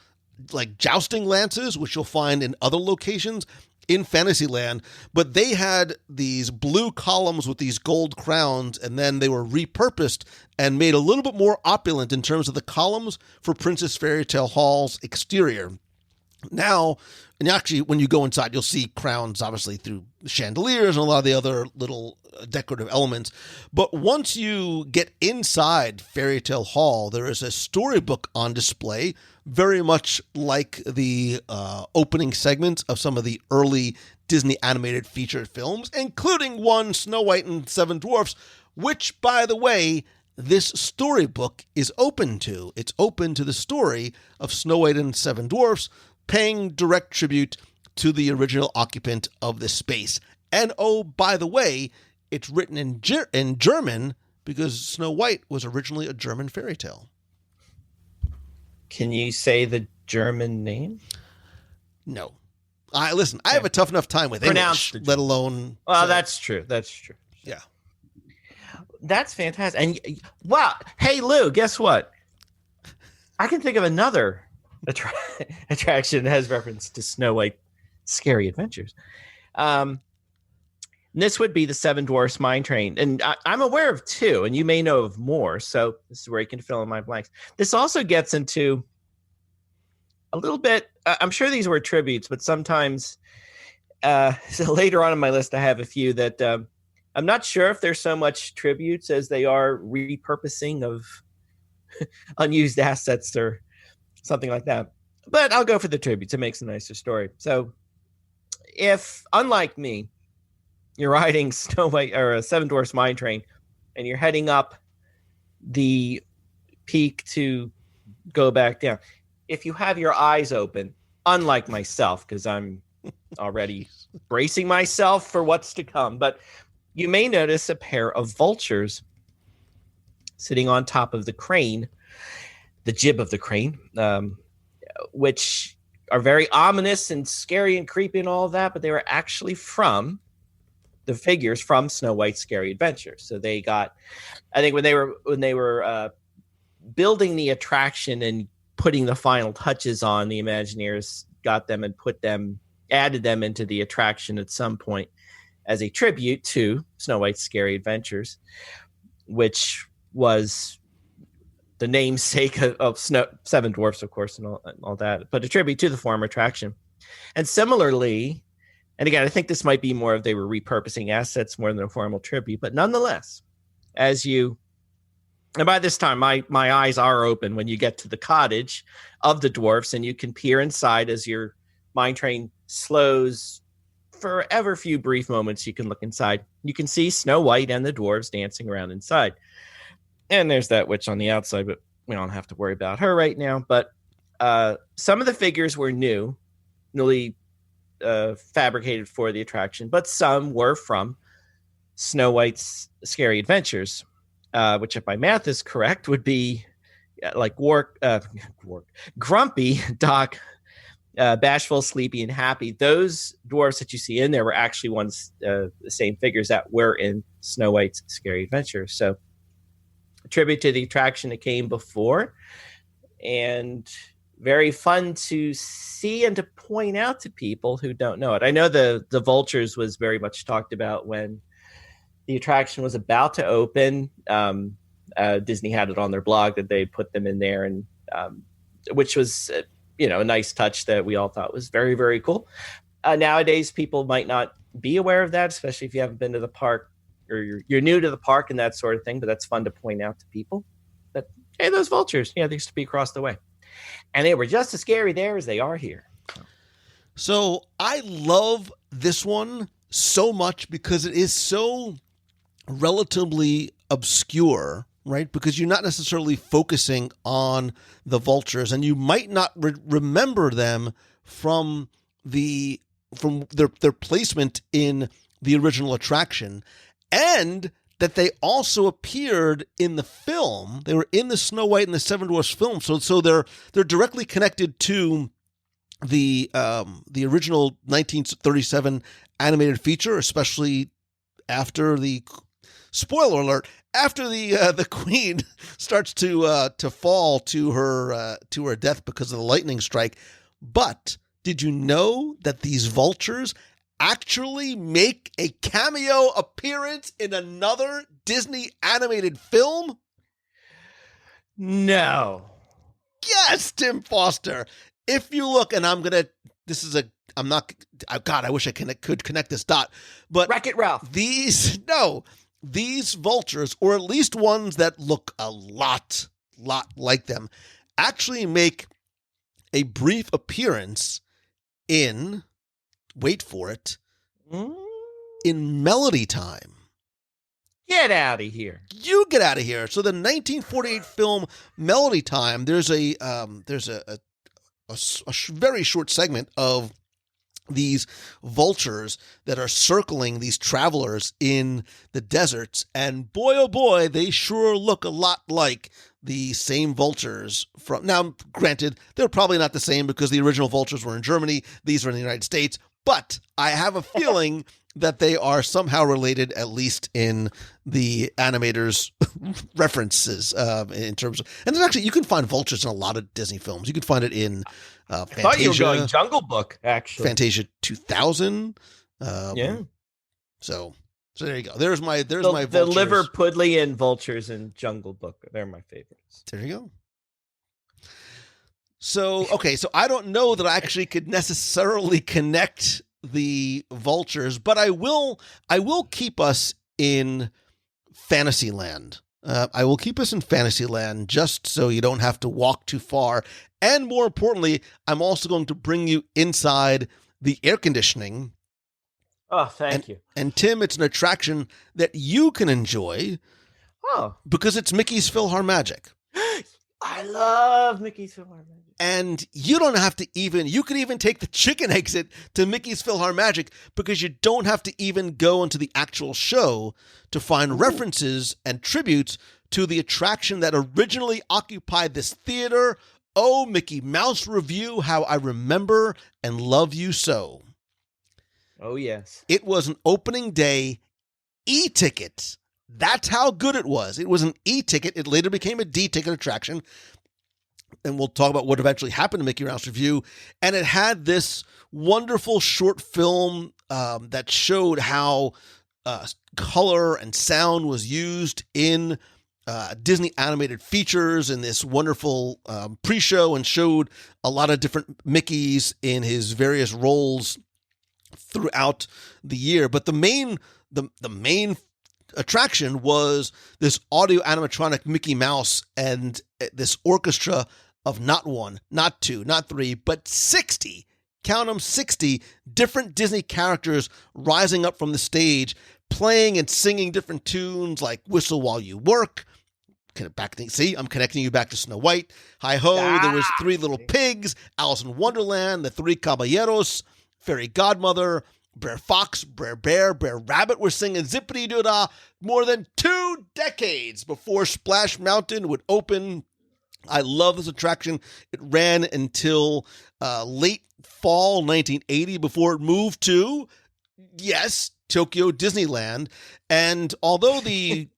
like jousting lances, which you'll find in other locations in Fantasyland, but they had these blue columns with these gold crowns, and then they were repurposed and made a little bit more opulent in terms of the columns for Princess Fairy Tale Hall's exterior. Now, and actually, when you go inside, you'll see crowns, obviously, through chandeliers and a lot of the other little decorative elements. But once you get inside Fairy Tale Hall, there is a storybook on display, very much like the opening segments of some of the early Disney animated feature films, including one, Snow White and Seven Dwarfs, which, by the way, this storybook is open to. It's open to the story of Snow White and Seven Dwarfs, paying direct tribute to the original occupant of this space. And oh, by the way, it's written in German because Snow White was originally a German fairy tale. Can you say the German name? No. I have a tough enough time with English, let alone... Well, that's true. That's true. Yeah. That's fantastic. And wow. Hey, Lou, guess what? I can think of another attraction that has reference to Snow White Scary Adventures. This would be the Seven Dwarfs Mine Train. And I'm aware of two, and you may know of more. So this is where you can fill in my blanks. This also gets into a little bit, I'm sure these were tributes, but sometimes, so later on in my list, I have a few that I'm not sure if they're so much tributes as they are repurposing of unused assets or something like that. But I'll go for the tributes. It makes a nicer story. So if, unlike me, you're riding Snow White or a Seven Dwarfs Mine Train and you're heading up the peak to go back down, if you have your eyes open, unlike myself, because I'm already bracing myself for what's to come, but you may notice a pair of vultures sitting on top of the crane, the jib of the crane, which are very ominous and scary and creepy and all of that, but they were actually from the figures from Snow White's Scary Adventures. So they got, I think when they were building the attraction and putting the final touches on, the Imagineers got them and added them into the attraction at some point as a tribute to Snow White's Scary Adventures, which was the namesake of Seven Dwarfs, of course, and all that, but a tribute to the former attraction. And similarly, and again, I think this might be more of they were repurposing assets more than a formal tribute, but nonetheless, and by this time, my eyes are open when you get to the cottage of the dwarfs, and you can peer inside as your mine train slows for ever few brief moments. You can look inside. You can see Snow White and the dwarves dancing around inside. And there's that witch on the outside, but we don't have to worry about her right now. But some of the figures were newly fabricated for the attraction, but some were from Snow White's Scary Adventures, which, if my math is correct, would be like Grumpy, Doc, Bashful, Sleepy, and Happy. Those dwarves that you see in there were actually the same figures that were in Snow White's Scary Adventures. So a tribute to the attraction that came before, and very fun to see and to point out to people who don't know it. I know the vultures was very much talked about when the attraction was about to open. Disney had it on their blog that they put them in there, and which was a nice touch that we all thought was very, very cool. Nowadays, people might not be aware of that, especially if you haven't been to the park or you're new to the park and that sort of thing. But that's fun to point out to people that, hey, those vultures, they used to be across the way, and they were just as scary there as they are here. So I love this one so much because it is so relatively obscure, right? Because you're not necessarily focusing on the vultures, and you might not remember them from their placement in the original attraction, and that they also appeared in the film. They were in the Snow White and the Seven Dwarfs film, so they're directly connected to the original 1937 animated feature, especially after the spoiler alert, after the queen starts to fall to her death because of the lightning strike. But did you know that these vultures actually make a cameo appearance in another Disney animated film? No. Yes, Tim Foster. If you look, and I wish I could connect this dot, but Wreck-It Ralph. These vultures, or at least ones that look a lot like them, actually make a brief appearance in, wait for it, in Melody Time. Get out of here. You get out of here. So the 1948 film Melody Time, there's a very short segment of these vultures that are circling these travelers in the deserts. And boy, oh boy, they sure look a lot like the same vultures from, now granted, they're probably not the same because the original vultures were in Germany. These are in the United States, but I have a feeling that they are somehow related, at least in the animators' references in terms of, and there's actually, you can find vultures in a lot of Disney films. You can find it in Fantasia. I thought you were going Jungle Book, actually. Fantasia 2000. Yeah. So there you go. There's my vultures. The Liverpudlian vultures in Jungle Book. They're my favorites. There you go. So, okay, so I don't know that I actually could necessarily connect the vultures, but I will keep us in Fantasyland. I will keep us in Fantasyland just so you don't have to walk too far. And more importantly, I'm also going to bring you inside the air conditioning. Oh, thank you. And Tim, it's an attraction that you can enjoy. Oh. Because it's Mickey's PhilharMagic. I love Mickey's PhilharMagic. And you don't have to you can even take the chicken exit to Mickey's PhilharMagic because you don't have to even go into the actual show to find references and tributes to the attraction that originally occupied this theater. Oh, Mickey Mouse Review, how I remember and love you so. Oh, yes. It was an opening day e-ticket. That's how good it was. It was an e-ticket. It later became a D-ticket attraction. And we'll talk about what eventually happened to Mickey Mouse Review. And it had this wonderful short film that showed how color and sound was used in Disney animated features in this wonderful pre-show, and showed a lot of different Mickeys in his various roles throughout the year. But the main attraction was this audio animatronic Mickey Mouse and this orchestra of not one, not two, not three, but 60, count them, 60 different Disney characters rising up from the stage, playing and singing different tunes like Whistle While You Work. See, I'm connecting you back to Snow White. Hi-ho, there was Three Little Pigs, Alice in Wonderland, The Three Caballeros, Fairy Godmother, Brer Fox, Brer Bear, Brer Rabbit were singing Zippity-Doo-Dah more than 2 decades before Splash Mountain would open. I love this attraction. It ran until late fall 1980 before it moved to, yes, Tokyo Disneyland. And although the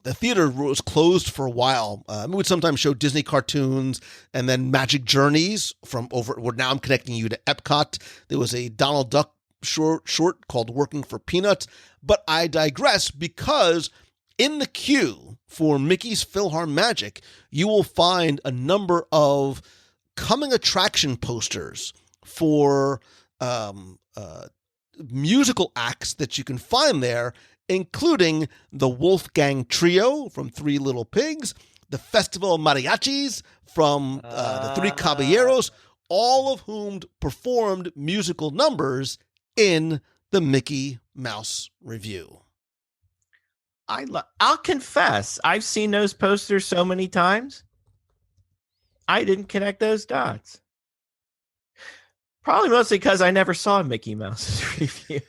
theater was closed for a while, it would sometimes show Disney cartoons and then Magic Journeys from over. Well, now I'm connecting you to Epcot. There was a Donald Duck short called Working for Peanuts. But I digress, because in the queue for Mickey's PhilharMagic, you will find a number of coming attraction posters for musical acts that you can find there, including the Wolfgang Trio from Three Little Pigs, the Festival of Mariachis from the Three Caballeros, all of whom performed musical numbers in the Mickey Mouse Review. I'll confess, I've seen those posters so many times, I didn't connect those dots. Probably mostly because I never saw Mickey Mouse's review.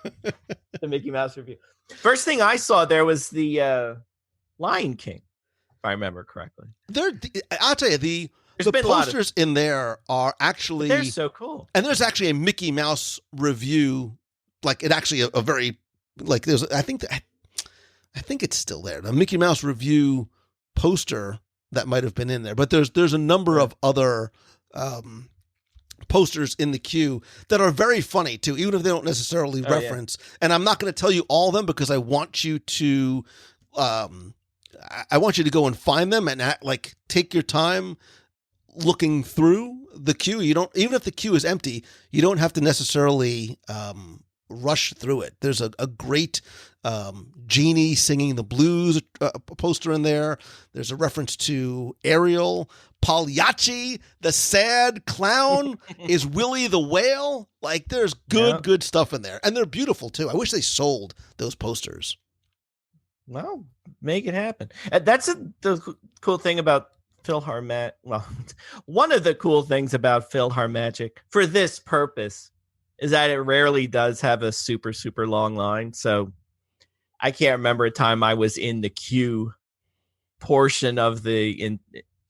The Mickey Mouse Review. First thing I saw there was the Lion King, if I remember correctly. I'll tell you, the posters in there are actually... They're so cool. And there's actually a Mickey Mouse Review, like it actually a very... Like there's, I think that... I think it's still there. The Mickey Mouse Review poster that might have been in there, but there's a number of other posters in the queue that are very funny too, even if they don't necessarily reference. Yeah. And I'm not going to tell you all of them because I want you to, go and find them and take your time looking through the queue. You don't, even if the queue is empty, you don't have to necessarily rush through it. There's a great Genie singing the blues poster in there. There's a reference to Ariel. Pagliacci, the sad clown, is Willie the whale. Like, there's good stuff in there. And they're beautiful, too. I wish they sold those posters. Well, make it happen. That's the cool thing about PhilharMagic. Well, one of the cool things about PhilharMagic for this purpose is that it rarely does have a super, super long line. So I can't remember a time I was in the queue portion of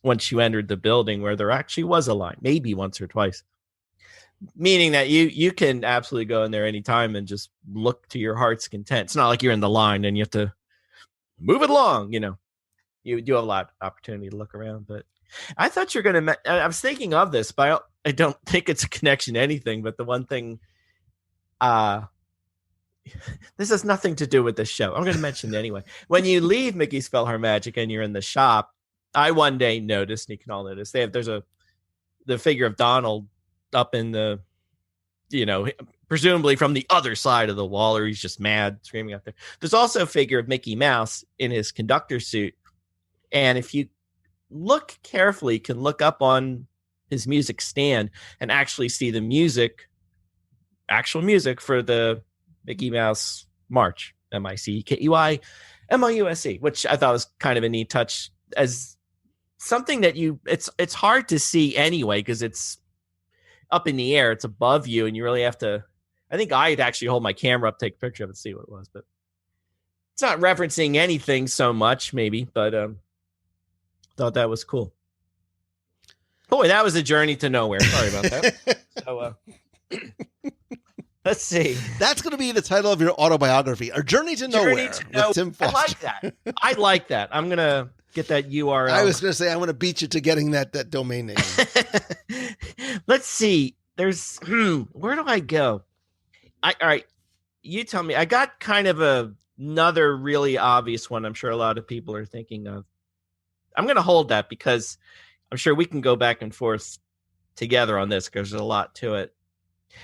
once you entered the building where there actually was a line, maybe once or twice. Meaning that you can absolutely go in there anytime and just look to your heart's content. It's not like you're in the line and you have to move it along, you know. You do have a lot of opportunity to look around. But I thought you're going to... I was thinking of this, but I don't think it's a connection to anything. But the one thing... this has nothing to do with this show. I'm going to mention it anyway. When you leave Mickey's PhilharMagic and you're in the shop, I one day noticed, and you can all notice, there's the figure of Donald up in the, presumably from the other side of the wall, or he's just mad screaming out there. There's also a figure of Mickey Mouse in his conductor suit. And if you look carefully, you can look up on his music stand and actually see the actual music for the Mickey Mouse March, MICKEYMOUSE, which I thought was kind of a neat touch as something that it's hard to see anyway, because it's up in the air, it's above you, and you really have to, I think I'd actually hold my camera up, take a picture of it, see what it was, but it's not referencing anything so much, maybe, but thought that was cool. Boy, that was a journey to nowhere. Sorry about that. So, let's see. That's going to be the title of your autobiography, A Journey to Nowhere with Tim Foster. I like that. I like that. I'm going to get that URL. I was going to say, I'm going to beat you to getting that domain name. Let's see. There's, where do I go? All right. You tell me. I got kind of another really obvious one I'm sure a lot of people are thinking of. I'm going to hold that because I'm sure we can go back and forth together on this because there's a lot to it.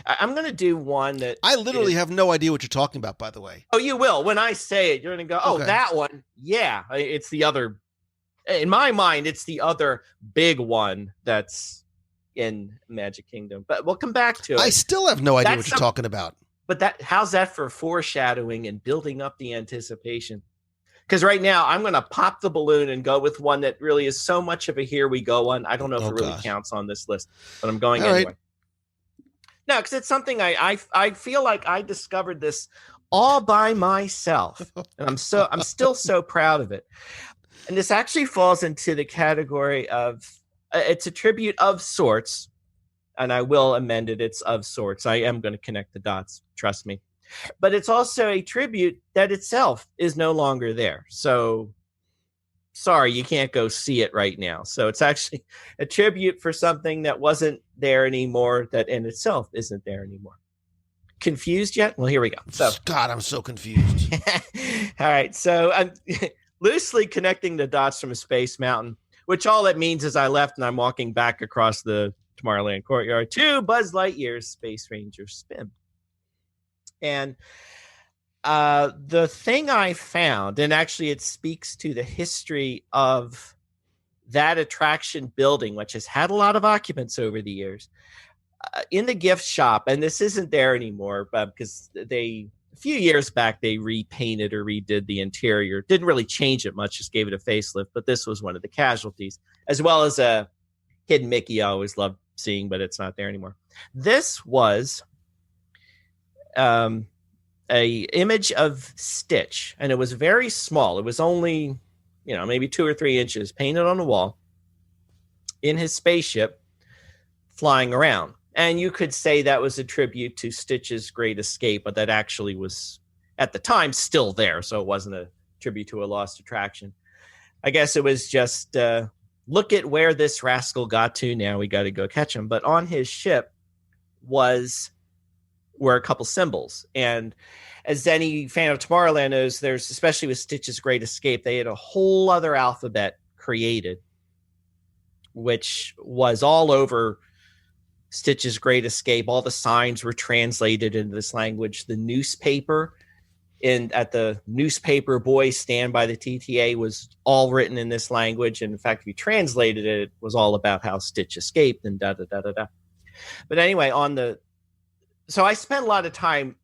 I'm going to do one that... I literally have no idea what you're talking about, by the way. Oh, you will. When I say it, you're going to go, okay. That one. Yeah, it's the other... In my mind, it's the other big one that's in Magic Kingdom. But we'll come back to it. I still have no idea what you're talking about. But how's that for foreshadowing and building up the anticipation? Because right now, I'm going to pop the balloon and go with one that really is so much of a here we go one. I don't know if it really counts on this list, but I'm going anyway. Right. No, because it's something I feel like I discovered this all by myself, and I'm still so proud of it. And this actually falls into the category of it's a tribute of sorts, and I will amend it. It's of sorts. I am going to connect the dots. Trust me. But it's also a tribute that itself is no longer there. So sorry, you can't go see it right now. So it's actually a tribute for something that wasn't there anymore, that in itself isn't there anymore. Confused yet? Well, here we go. So, God, I'm so confused. All right. So I'm loosely connecting the dots from a Space Mountain, which all it means is I left and I'm walking back across the Tomorrowland Courtyard to Buzz Lightyear's Space Ranger Spin. And the thing I found, and actually it speaks to the history of that attraction building, which has had a lot of occupants over the years, in the gift shop, and this isn't there anymore, but because a few years back, they repainted or redid the interior. Didn't really change it much, just gave it a facelift, but this was one of the casualties, as well as a hidden Mickey I always loved seeing, but it's not there anymore. This was... a image of Stitch, and it was very small. It was only, maybe 2 or 3 inches, painted on the wall in his spaceship flying around. And you could say that was a tribute to Stitch's Great Escape, but that actually was at the time still there. So it wasn't a tribute to a lost attraction. I guess it was just, look at where this rascal got to. Now we got to go catch him. But on his ship were a couple symbols. And as any fan of Tomorrowland knows, there's, especially with Stitch's Great Escape, they had a whole other alphabet created, which was all over Stitch's Great Escape. All the signs were translated into this language. The newspaper at the newspaper boys stand by the TTA was all written in this language. And in fact, if you translated it, it was all about how Stitch escaped and da da da da da. But anyway, so I spent a lot of time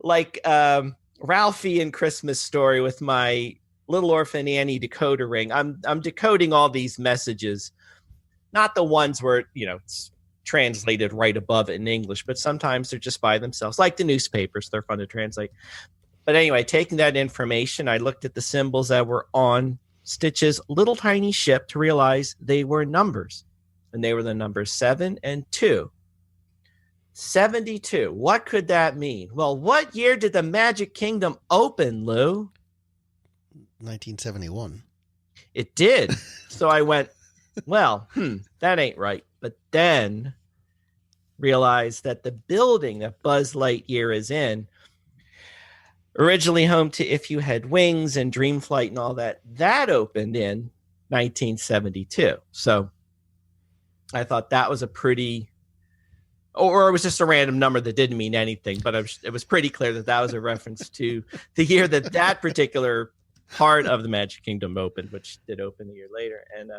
like Ralphie in Christmas Story with my Little Orphan Annie decoder ring. I'm decoding all these messages, not the ones where, it's translated right above it in English, but sometimes they're just by themselves, like the newspapers. They're fun to translate. But anyway, taking that information, I looked at the symbols that were on Stitch's little tiny ship to realize they were numbers. And they were the numbers 7 and 2. 72. What could that mean? Well, what year did the Magic Kingdom open, Lou? 1971. It did. So I went, well, that ain't right. But then realized that the building that Buzz Lightyear is in, originally home to If You Had Wings and Dream Flight and all that, that opened in 1972. So I thought that was a pretty, or it was just a random number that didn't mean anything, but it was pretty clear that was a reference to the year that particular part of the Magic Kingdom opened, which did open a year later. And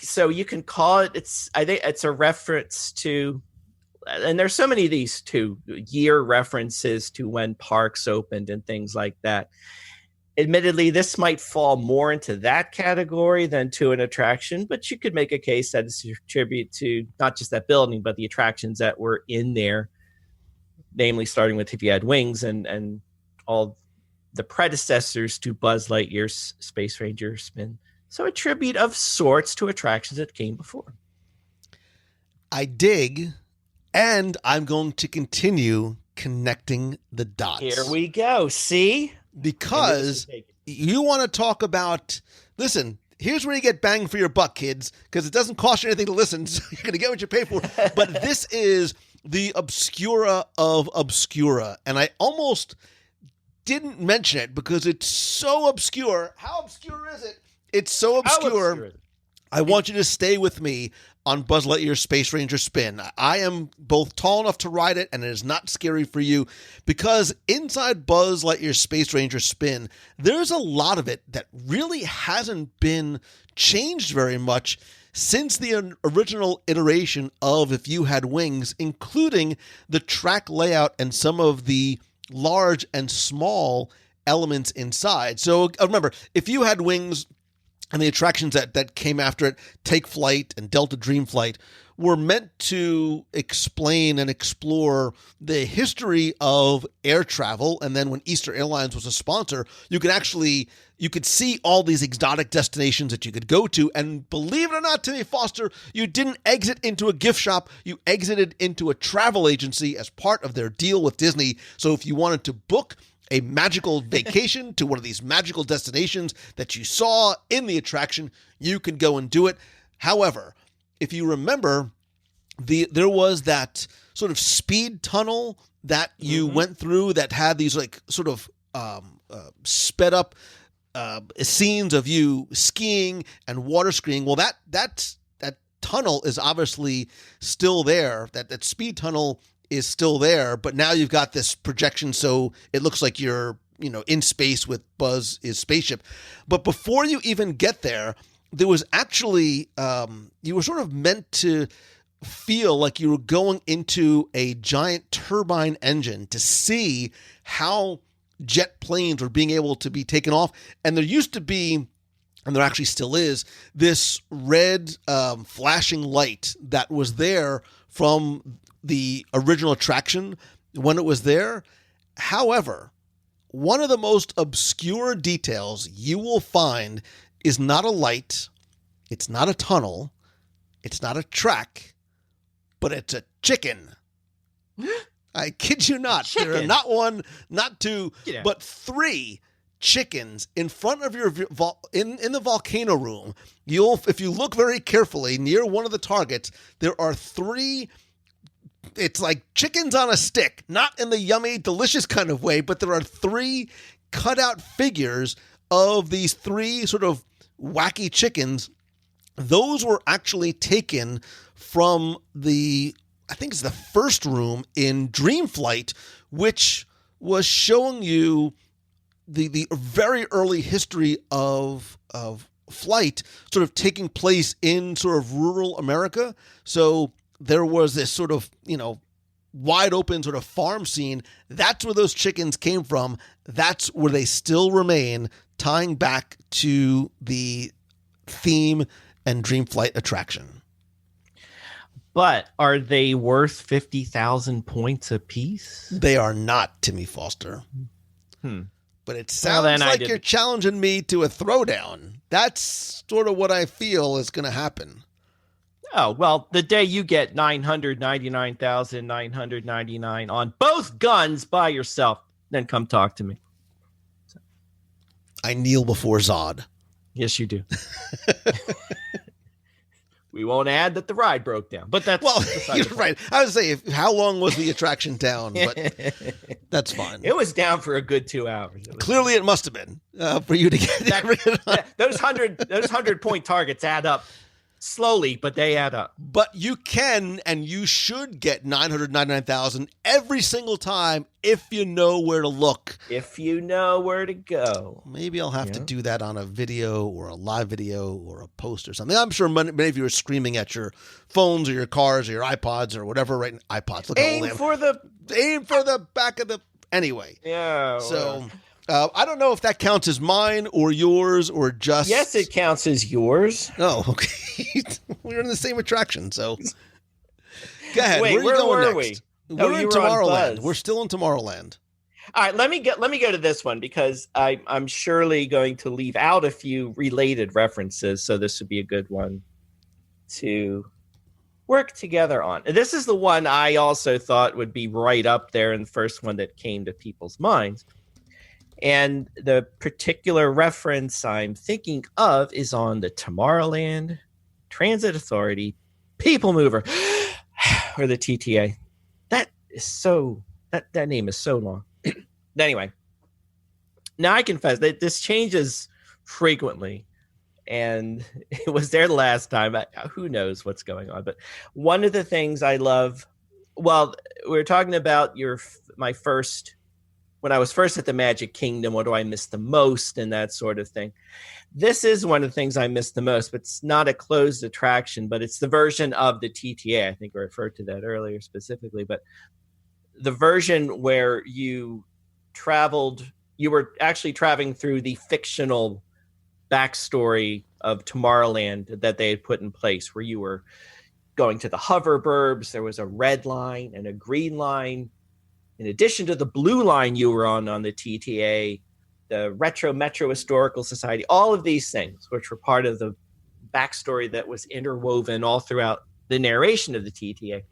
so you can call it, I think it's a reference to, and there's so many of these too, year references to when parks opened and things like that. Admittedly, this might fall more into that category than to an attraction, but you could make a case that it's a tribute to not just that building, but the attractions that were in there, namely starting with If You Had Wings and all the predecessors to Buzz Lightyear's Space Ranger spin. So a tribute of sorts to attractions that came before. I dig, and I'm going to continue connecting the dots. Here we go. See? Because you want to talk about, listen, here's where you get bang for your buck, kids, because it doesn't cost you anything to listen, so you're going to get what you pay for. But this is the obscura of obscura, and I almost didn't mention it because it's so obscure. How obscure is it? It's so obscure. I want you to stay with me on Buzz Lightyear's Space Ranger spin. I am both tall enough to ride it, and it is not scary for you, because inside Buzz Lightyear's Space Ranger spin, there's a lot of it that really hasn't been changed very much since the original iteration of If You Had Wings, including the track layout and some of the large and small elements inside. So remember, If You Had Wings and the attractions that came after it, Take Flight and Delta Dream Flight, were meant to explain and explore the history of air travel. And then when Easter Airlines was a sponsor, you could see all these exotic destinations that you could go to. And believe it or not, Timmy Foster, you didn't exit into a gift shop. You exited into a travel agency as part of their deal with Disney. So if you wanted to book a magical vacation to one of these magical destinations that you saw in the attraction, you can go and do it. However, if you remember, there was that sort of speed tunnel that you went through that had these like sort of sped up scenes of you skiing and water skiing. Well, that tunnel is obviously still there. That speed tunnel is still there, but now you've got this projection, so it looks like you're, in space with Buzz's spaceship. But before you even get there, there was actually, you were sort of meant to feel like you were going into a giant turbine engine to see how jet planes were being able to be taken off. And there used to be, and there actually still is, this red flashing light that was there from the original attraction when it was there. However, one of the most obscure details you will find is not a light, it's not a tunnel, it's not a track, but it's a chicken. I kid you not. There are not one, not two, but 3 chickens in front of your in the volcano room. If you look very carefully near one of the targets, there are 3. It's like chickens on a stick, not in the yummy, delicious kind of way, but there are 3 cutout figures of these 3 sort of wacky chickens. Those were actually taken from I think it's the first room in Dreamflight, which was showing you the very early history of flight sort of taking place in sort of rural America. So there was this sort of, wide open sort of farm scene. That's where those chickens came from. That's where they still remain, tying back to the theme and Dreamflight attraction. But are they worth 50,000 points apiece? They are not, Timmy Foster. But it sounds like you're challenging me to a throwdown. That's sort of what I feel is going to happen. Oh, well, the day you get 999,999 on both guns by yourself, then come talk to me. I kneel before Zod. Yes, you do. We won't add that the ride broke down, but that's you're right. I was saying, how long was the attraction down? But that's fine. It was down for a good 2 hours. Clearly, it must have been for you to get those 100-point targets add up slowly, but they add up. But you can and you should get 999,000 every single time if you know where to look. If you know where to go. Maybe I'll have to do that on a video or a live video or a post or something. I'm sure many of you are screaming at your phones or your cars or your iPods or whatever. Right? iPods. Look aim for the back of the. Anyway. Yeah. So. I don't know if that counts as mine or yours or just... Yes, it counts as yours. Oh, okay. We're in the same attraction, so... Go ahead. Wait, where are you going were next? We? We're in Tomorrowland. We're still in Tomorrowland. All right, let me go to this one because I'm surely going to leave out a few related references, so this would be a good one to work together on. This is the one I also thought would be right up there in the first one that came to people's minds. And the particular reference I'm thinking of is on the Tomorrowland Transit Authority People Mover, or the TTA. That name is so long. Anyway, now I confess that this changes frequently, and it was there the last time. Who knows what's going on? But one of the things I love, well, we were talking about when I was first at the Magic Kingdom, what do I miss the most and that sort of thing. This is one of the things I miss the most, but it's not a closed attraction, but it's the version of the TTA. I think I referred to that earlier specifically, but the version where you were actually traveling through the fictional backstory of Tomorrowland that they had put in place, where you were going to the hoverburbs. There was a red line and a green line. In addition to the blue line you were on the TTA, the Retro Metro Historical Society, all of these things, which were part of the backstory that was interwoven all throughout the narration of the TTA.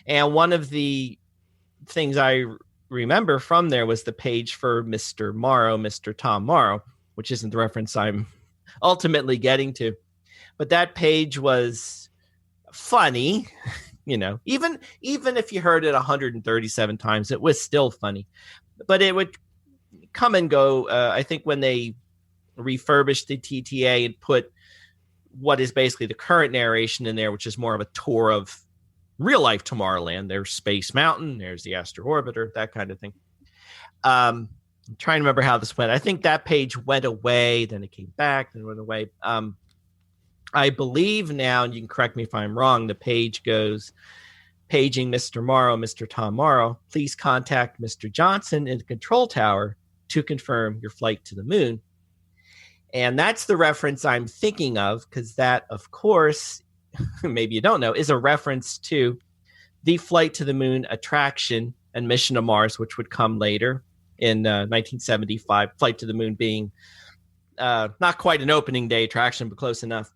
And one of the things I remember from there was the page for Mr. Morrow, Mr. Tom Morrow, which isn't the reference I'm ultimately getting to. But that page was funny. Even if you heard it 137 times, it was still funny. But it would come and go. I think when they refurbished the TTA and put what is basically the current narration in there, which is more of a tour of real life Tomorrowland. There's Space Mountain, there's the Astro Orbiter, that kind of thing. I'm trying to remember how this went. I think that page went away, then it came back, then it went away. I believe now, and you can correct me if I'm wrong, the page goes, paging Mr. Morrow, Mr. Tom Morrow, please contact Mr. Johnson in the control tower to confirm your flight to the moon. And that's the reference I'm thinking of, because that, of course, maybe you don't know, is a reference to the Flight to the Moon attraction and Mission to Mars, which would come later in 1975. Flight to the Moon being not quite an opening day attraction, but close enough.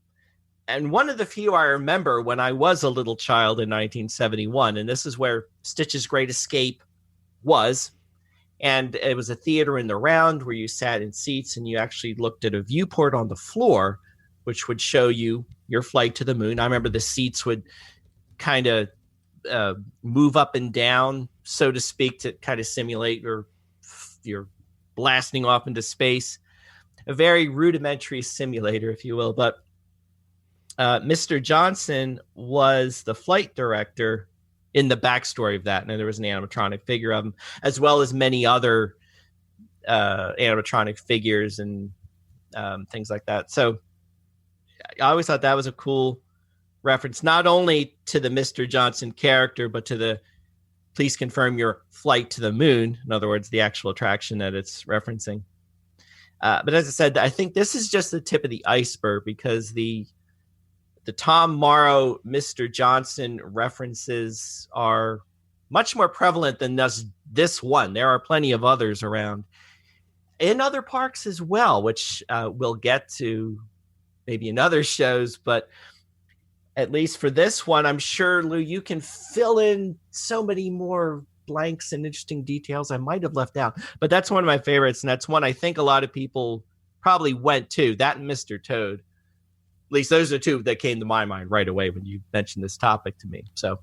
and one of the few I remember when I was a little child in 1971, and this is where Stitch's Great Escape was. And it was a theater in the round where you sat in seats and you actually looked at a viewport on the floor, which would show you your flight to the moon. I remember the seats would kind of move up and down, so to speak, to kind of simulate your blasting off into space. A very rudimentary simulator, if you will. But Mr. Johnson was the flight director in the backstory of that. And there was an animatronic figure of him, as well as many other animatronic figures and things like that. So I always thought that was a cool reference, not only to the Mr. Johnson character, but to the please confirm your flight to the moon. In other words, the actual attraction that it's referencing. But as I said, I think this is just the tip of the iceberg, because the Tom Morrow, Mr. Johnson references are much more prevalent than this one. There are plenty of others around in other parks as well, which we'll get to maybe in other shows. But at least for this one, I'm sure, Lou, you can fill in so many more blanks and interesting details I might have left out. But that's one of my favorites, and that's one I think a lot of people probably went to, that and Mr. Toad. At least those are two that came to my mind right away when you mentioned this topic to me. So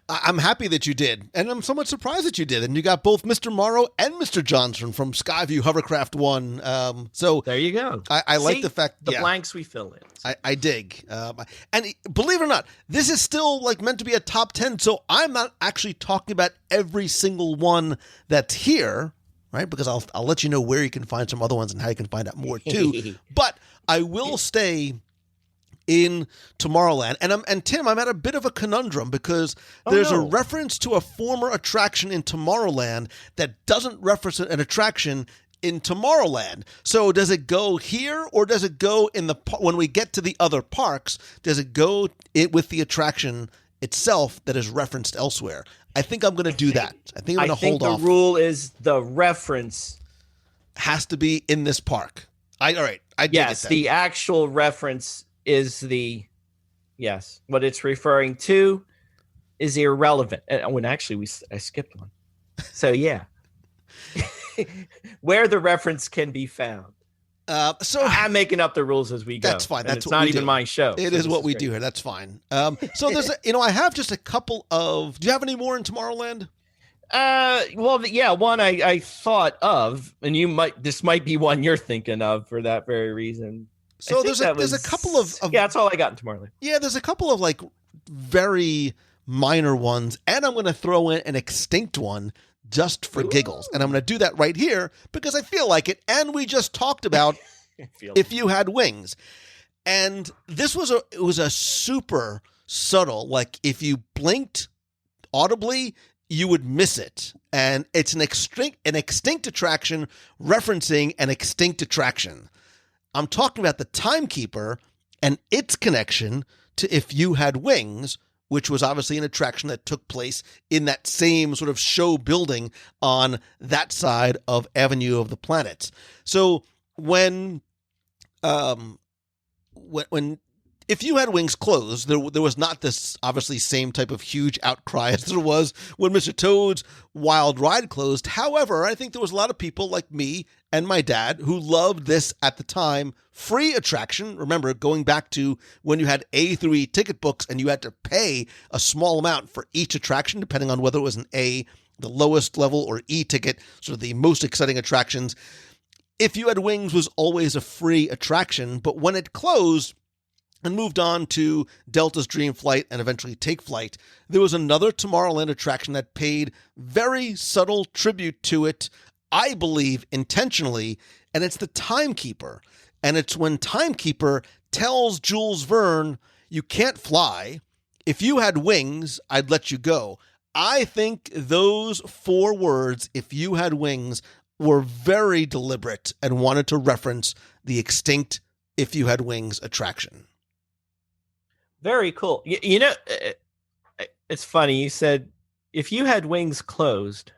I'm happy that you did, and I'm somewhat surprised that you did. And you got both Mr. Morrow and Mr. Johnson from Skyview Hovercraft 1. So there you go. I like the fact the blanks we fill in. I dig. And believe it or not, this is still like meant to be a top 10. So I'm not actually talking about every single one that's here, right? Because I'll let you know where you can find some other ones and how you can find out more too. But I will stay in Tomorrowland. And Tim, I'm at a bit of a conundrum because there's a reference to a former attraction in Tomorrowland that doesn't reference an attraction in Tomorrowland. So does it go here, or does it go when we get to the other parks, does it go with the attraction itself that is referenced elsewhere? I think I'm going to do that. I think I'm going to hold off. The rule is the reference has to be in this park. All right. I dig yes, it then. The actual reference is what it's referring to is irrelevant. When actually I skipped one. So yeah, where the reference can be found. So I'm making up the rules as we go. That's fine. That's it's not even my show. It is what we do here. That's fine. So there's, I have just a couple of. Do you have any more in Tomorrowland? Well, yeah, one I thought of, and this might be one you're thinking of for that very reason. So there's a couple of that's all I got in Tomorrowland. Yeah, there's a couple of like very minor ones, and I'm going to throw in an extinct one just for giggles, and I'm going to do that right here because I feel like it. And we just talked about If You Had Wings, and this was a super subtle, like if you blinked audibly, you would miss it, and it's an extinct attraction referencing an extinct attraction. I'm talking about the Timekeeper and its connection to If You Had Wings, which was obviously an attraction that took place in that same sort of show building on that side of Avenue of the Planets. So when If You Had Wings closed, there was not this obviously same type of huge outcry as there was when Mr. Toad's Wild Ride closed. However, I think there was a lot of people like me and my dad who loved this at the time free attraction. Remember, going back to when you had A through E ticket books and you had to pay a small amount for each attraction, depending on whether it was an A, the lowest level, or E ticket, sort of the most exciting attractions. If You Had Wings was always a free attraction, but when it closed and moved on to Delta's Dream Flight and eventually Take Flight, there was another Tomorrowland attraction that paid very subtle tribute to it, I believe intentionally, and it's the Timekeeper. And it's when Timekeeper tells Jules Verne, you can't fly. If you had wings, I'd let you go. I think those 4 words, if you had wings, were very deliberate and wanted to reference the extinct If You Had Wings attraction. Very cool. It's funny. You said, if you had wings closed.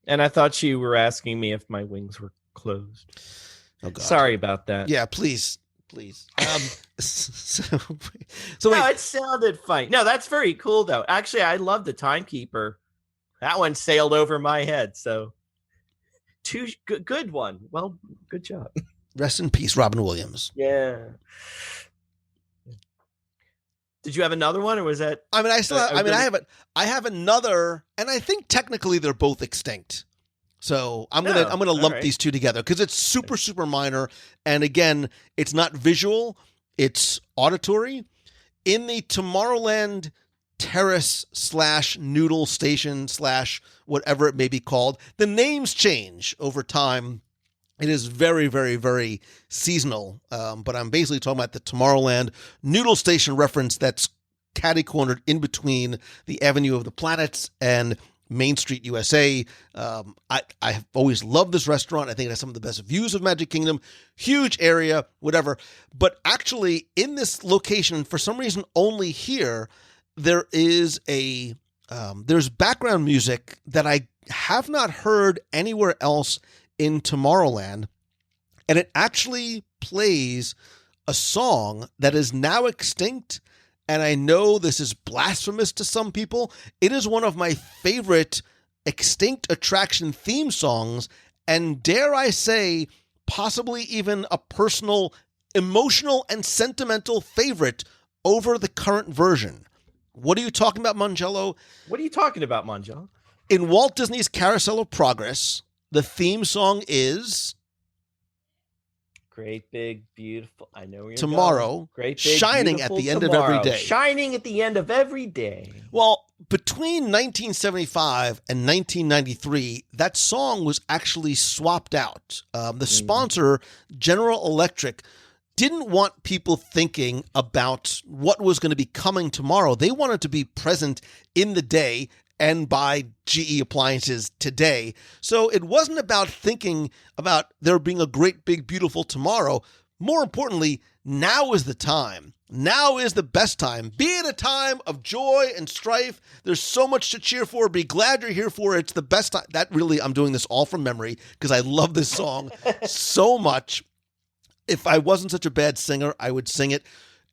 And I thought you were asking me if my wings were closed. Oh, God. Sorry about that. Yeah, please. So No, it sounded fine. No, that's very cool, though. Actually, I love the Timekeeper. That one sailed over my head. So, good one. Well, good job. Rest in peace, Robin Williams. Yeah. Did you have another one, or was that? I mean, I have another, and I think technically they're both extinct. So I'm gonna lump these two together because it's super, super minor. And again, it's not visual, it's auditory. In the Tomorrowland Terrace / Noodle Station / whatever it may be called, the names change over time. It is very, very, very seasonal. But I'm basically talking about the Tomorrowland Noodle Station reference that's catty-cornered in between the Avenue of the Planets and Main Street, USA. I have always loved this restaurant. I think it has some of the best views of Magic Kingdom. Huge area, whatever. But actually, in this location, for some reason, only here, there is there's background music that I have not heard anywhere else in Tomorrowland, and it actually plays a song that is now extinct. And I know this is blasphemous to some people. It is one of my favorite extinct attraction theme songs, and dare I say, possibly even a personal, emotional, and sentimental favorite over the current version. What are you talking about, Mongello? What are you talking about, Mongello? In Walt Disney's Carousel of Progress, the theme song is Great Big Beautiful. I know where you're Tomorrow. going. Great Big Shining Beautiful at the end Tomorrow. of every day. Shining at the end of every day. Well, between 1975 and 1993, that song was actually swapped out. The sponsor, General Electric, didn't want people thinking about what was going to be coming tomorrow. They wanted to be present in the day and buy GE appliances today. So it wasn't about thinking about there being a great, big, beautiful tomorrow. More importantly, now is the time. Now is the best time. Be it a time of joy and strife. There's so much to cheer for. Be glad you're here for it. It's the best time. That really, I'm doing this all from memory because I love this song so much. If I wasn't such a bad singer, I would sing it.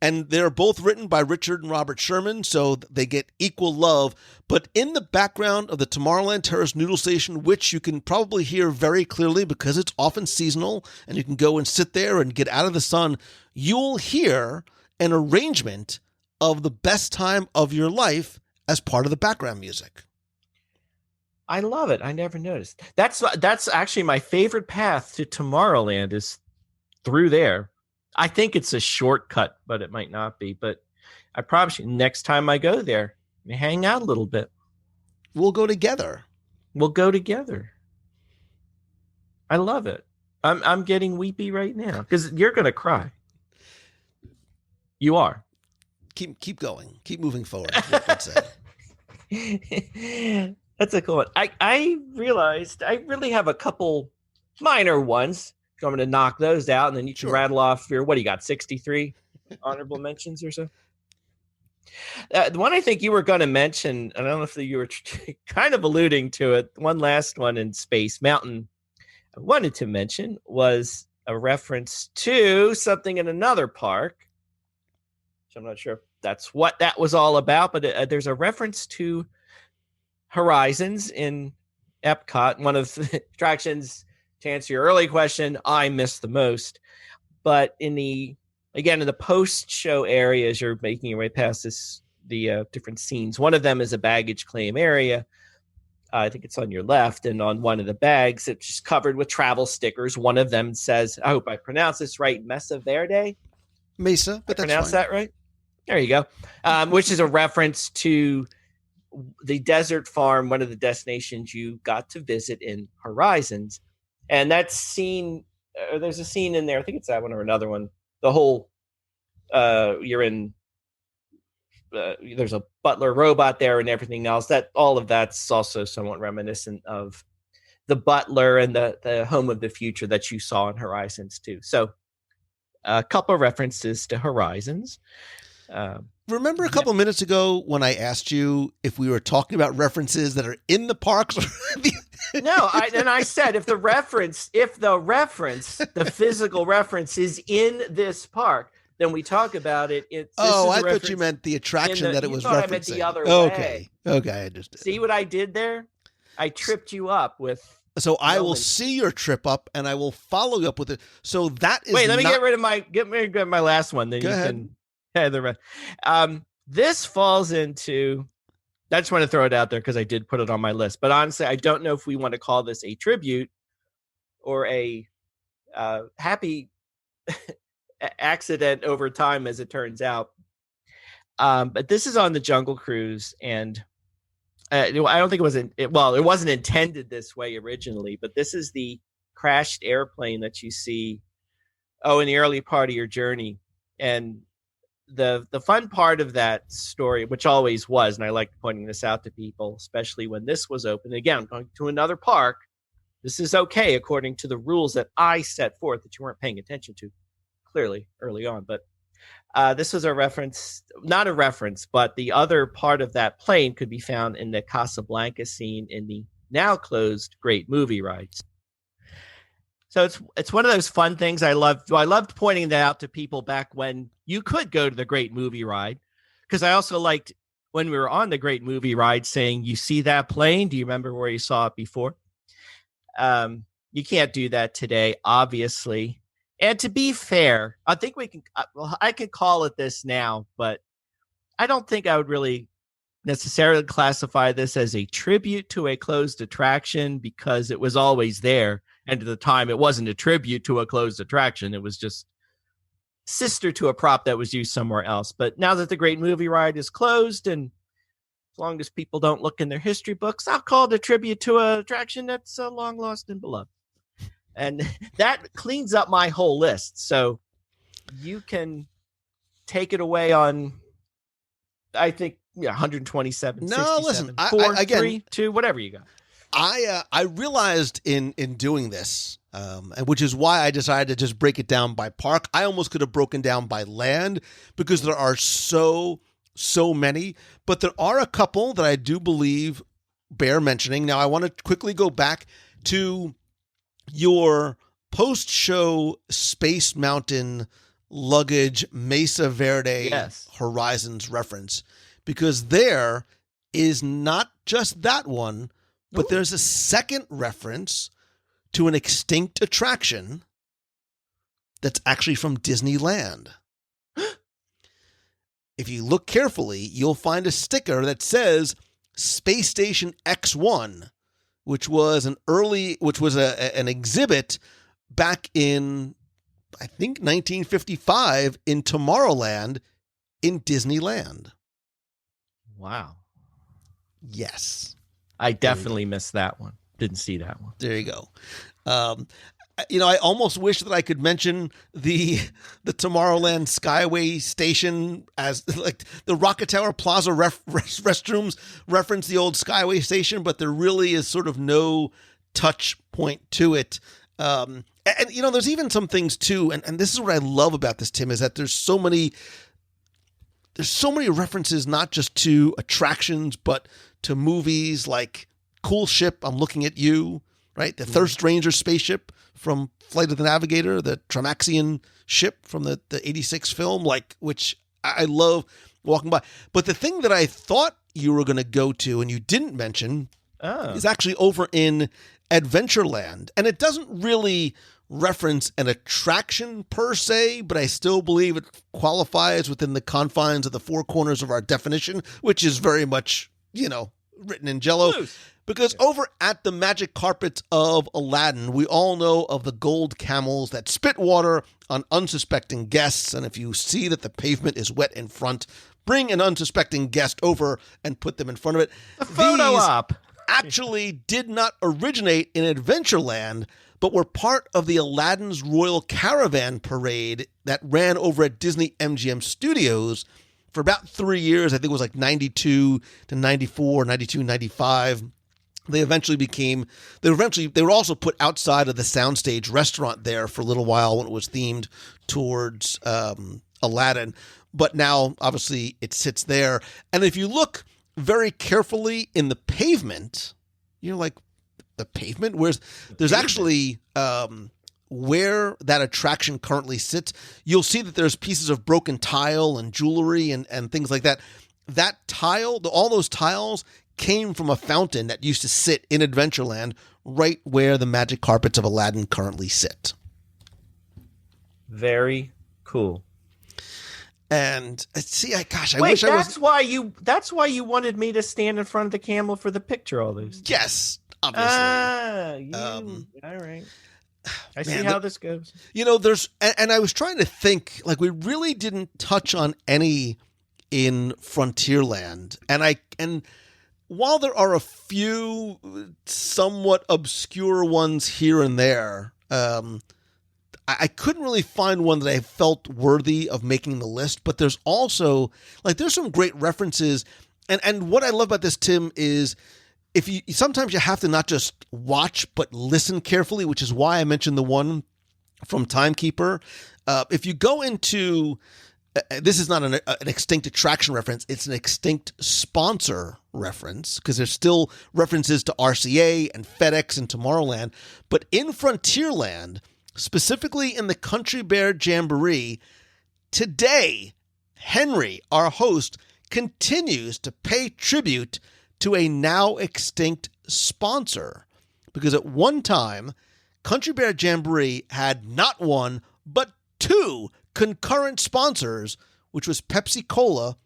And they're both written by Richard and Robert Sherman, so they get equal love. But in the background of the Tomorrowland Terrace Noodle Station, which you can probably hear very clearly because it's often seasonal and you can go and sit there and get out of the sun, you'll hear an arrangement of the best time of your life as part of the background music. I love it. I never noticed. That's actually my favorite path to Tomorrowland is through there. I think it's a shortcut, but it might not be. But I promise you, next time I go there, we hang out a little bit. We'll go together. I love it. I'm getting weepy right now because you're gonna cry. You are. Keep going. Keep moving forward. That's it. That's a cool one. I realized I really have a couple minor ones. So I'm going to knock those out, and then you can rattle off your, what do you got, 63 honorable mentions or so? The one I think you were going to mention, I don't know if you were kind of alluding to it, one last one in Space Mountain I wanted to mention was a reference to something in another park. So I'm not sure if that's what that was all about, but there's a reference to Horizons in Epcot, one of the attractions. To answer your early question, I miss the most. But in the post-show areas, you're making your way past the different scenes. One of them is a baggage claim area. I think it's on your left. And on one of the bags, it's just covered with travel stickers. One of them says, I hope I pronounce this right, Mesa Verde? Mesa, but that's pronounce fine. that right? There you go. Which is a reference to the desert farm, one of the destinations you got to visit in Horizons. And that scene, there's a scene in there, I think it's that one or another one. The whole, you're in, there's a butler robot there and everything else. That all of that's also somewhat reminiscent of the butler and the home of the future that you saw in Horizons too. So a couple of references to Horizons. Remember a couple minutes ago when I asked you if we were talking about references that are in the parks? I said if the physical reference is in this park, then we talk about it. I thought you meant the attraction that it was referencing. I meant the other way. Okay, I understand. See what I did there? I tripped you up with. So I will see your trip up, and I will follow up with it. So that is. Wait, let me get rid of my last one. Then Go ahead. Can. Yeah, the rest. This falls into. I just want to throw it out there because I did put it on my list. But honestly, I don't know if we want to call this a tribute or a happy accident over time, as it turns out. But this is on the Jungle Cruise, and I don't think it wasn't intended this way originally, but this is the crashed airplane that you see in the early part of your journey. And the fun part of that story, which always was, and I like pointing this out to people, especially when this was open, again, going to another park, this is okay according to the rules that I set forth that you weren't paying attention to clearly early on. But this was a reference, not a reference, but the other part of that plane could be found in the Casablanca scene in the now closed Great Movie Rides. So it's one of those fun things I loved. I loved pointing that out to people back when you could go to the Great Movie Ride, because I also liked when we were on the Great Movie Ride saying, you see that plane? Do you remember where you saw it before? You can't do that today, obviously. And to be fair, I think we can. I can call it this now, but I don't think I would really necessarily classify this as a tribute to a closed attraction, because it was always there. And at the time, it wasn't a tribute to a closed attraction. It was just sister to a prop that was used somewhere else. But now that the Great Movie Ride is closed, and as long as people don't look in their history books, I'll call it a tribute to an attraction that's long lost and beloved. And that cleans up my whole list. So you can take it away on, I think, 127. No, 67, listen, 4, again, 3, 2, whatever you got. I realized in doing this, and which is why I decided to just break it down by park. I almost could have broken down by land, because there are so many, but there are a couple that I do believe bear mentioning. Now, I want to quickly go back to your post-show Space Mountain luggage Mesa Verde Horizons reference, because there is not just that one, but there's a second reference to an extinct attraction that's actually from Disneyland. If you look carefully, you'll find a sticker that says Space Station X1, which was an exhibit back in, I think, 1955 in Tomorrowland in Disneyland. Wow. Yes. I definitely missed that one. Didn't see that one. There you go. I almost wish that I could mention the Tomorrowland Skyway station as like the Rocket Tower Plaza restrooms reference the old Skyway station, but there really is sort of no touch point to it. And there's even some things too, and this is what I love about this, Tim, is that there's so many references, not just to attractions, but to movies like Cool Ship, I'm Looking at You, right? The Thirst Ranger spaceship from Flight of the Navigator, the Tramaxian ship from the 86 film, which I love walking by. But the thing that I thought you were going to go to and you didn't mention is actually over in Adventureland. And it doesn't really reference an attraction per se, but I still believe it qualifies within the confines of the four corners of our definition, which is very much, written in Jello. Because over at the magic carpets of Aladdin, we all know of the gold camels that spit water on unsuspecting guests. And if you see that the pavement is wet in front, bring an unsuspecting guest over and put them in front of it. A photo op. Actually did not originate in Adventureland, but were part of the Aladdin's Royal Caravan Parade that ran over at Disney MGM Studios for about 3 years. I think it was like 92 to 94, 92, 95. They were also put outside of the soundstage restaurant there for a little while when it was themed towards Aladdin. But now, obviously, it sits there. And if you look very carefully in the pavement, you're like, the pavement. Whereas there's actually where that attraction currently sits, you'll see that there's pieces of broken tile and jewelry and things like that. That tile, all those tiles came from a fountain that used to sit in Adventureland right where the magic carpets of Aladdin currently sit. Very cool. And see, I Wait, wish I was. That's why you wanted me to stand in front of the camel for the picture all those. Yes, obviously. All right. I see how this goes. There's, and I was trying to think, like, we really didn't touch on any in Frontierland, and while there are a few somewhat obscure ones here and there, I couldn't really find one that I felt worthy of making the list, but there's also, like, there's some great references. And what I love about this, Tim, is sometimes you have to not just watch, but listen carefully, which is why I mentioned the one from Timekeeper. If you go into, this is not an extinct attraction reference, it's an extinct sponsor reference, because there's still references to RCA and FedEx and Tomorrowland. But in Frontierland, specifically in the Country Bear Jamboree, today, Henry, our host, continues to pay tribute to a now extinct sponsor. Because at one time, Country Bear Jamboree had not one, but two concurrent sponsors, which was Pepsi Cola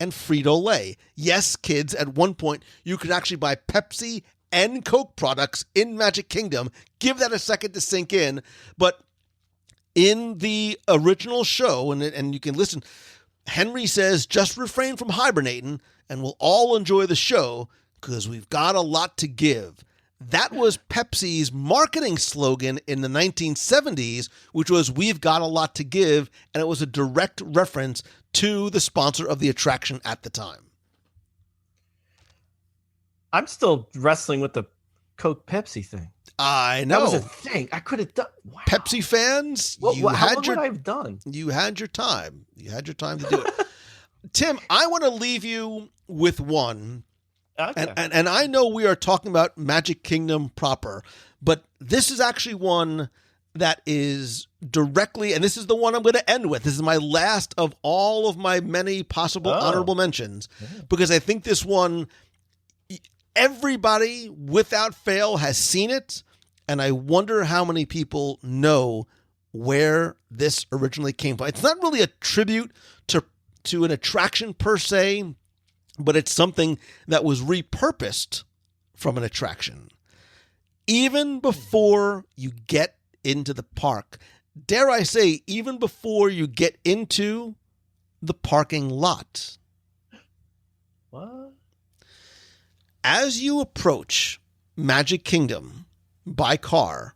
and Frito-Lay. Yes, kids, at one point, you could actually buy Pepsi and Coke products in Magic Kingdom. Give that a second to sink in. But in the original show, and you can listen, Henry says, just refrain from hibernating and we'll all enjoy the show because we've got a lot to give. That was Pepsi's marketing slogan in the 1970s, which was, we've got a lot to give. And it was a direct reference to the sponsor of the attraction at the time. I'm still wrestling with the Coke Pepsi thing. I know. That was a thing. I could have done. Wow. Pepsi fans, how long would I have done? You had your time. You had your time to do it. Tim, I want to leave you with one. Okay. And I know we are talking about Magic Kingdom proper, but this is actually one that is directly, and this is the one I'm going to end with. This is my last of all of my many possible honorable mentions, because I think this one, everybody without fail has seen it, and I wonder how many people know where this originally came from. It's not really a tribute to an attraction per se, but it's something that was repurposed from an attraction. Even before you get into the park, dare I say, even before you get into the parking lot. What? As you approach Magic Kingdom by car,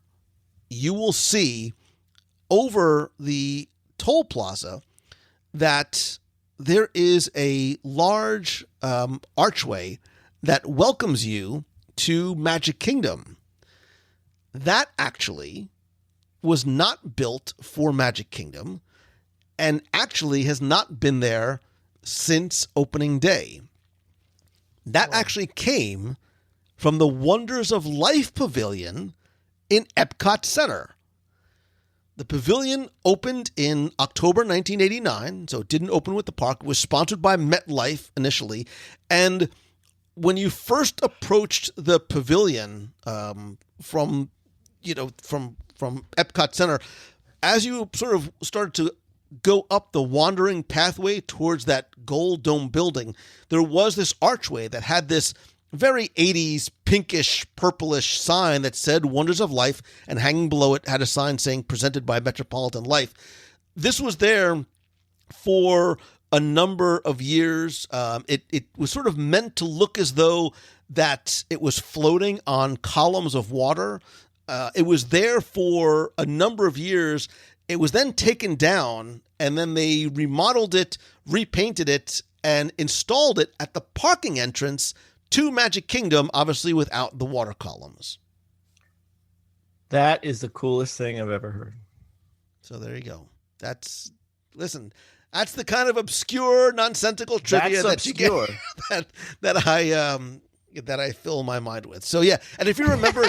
you will see over the toll plaza that there is a large archway that welcomes you to Magic Kingdom. That actually was not built for Magic Kingdom and actually has not been there since opening day. That actually came from the Wonders of Life Pavilion in Epcot Center. The pavilion opened in October 1989, so it didn't open with the park. It was sponsored by MetLife initially. And when you first approached the pavilion from Epcot Center, as you sort of started to go up the wandering pathway towards that gold dome building, there was this archway that had this very 80s pinkish purplish sign that said Wonders of Life, and hanging below it had a sign saying presented by Metropolitan Life. This was there for a number of years. It was sort of meant to look as though that it was floating on columns of water. It was there for a number of years. It was then taken down, and then they remodeled it, repainted it, and installed it at the parking entrance to Magic Kingdom, obviously without the water columns. That is the coolest thing I've ever heard. So there you go. That's the kind of obscure, nonsensical trivia that you get that that I fill my mind with. So yeah, and if you remember,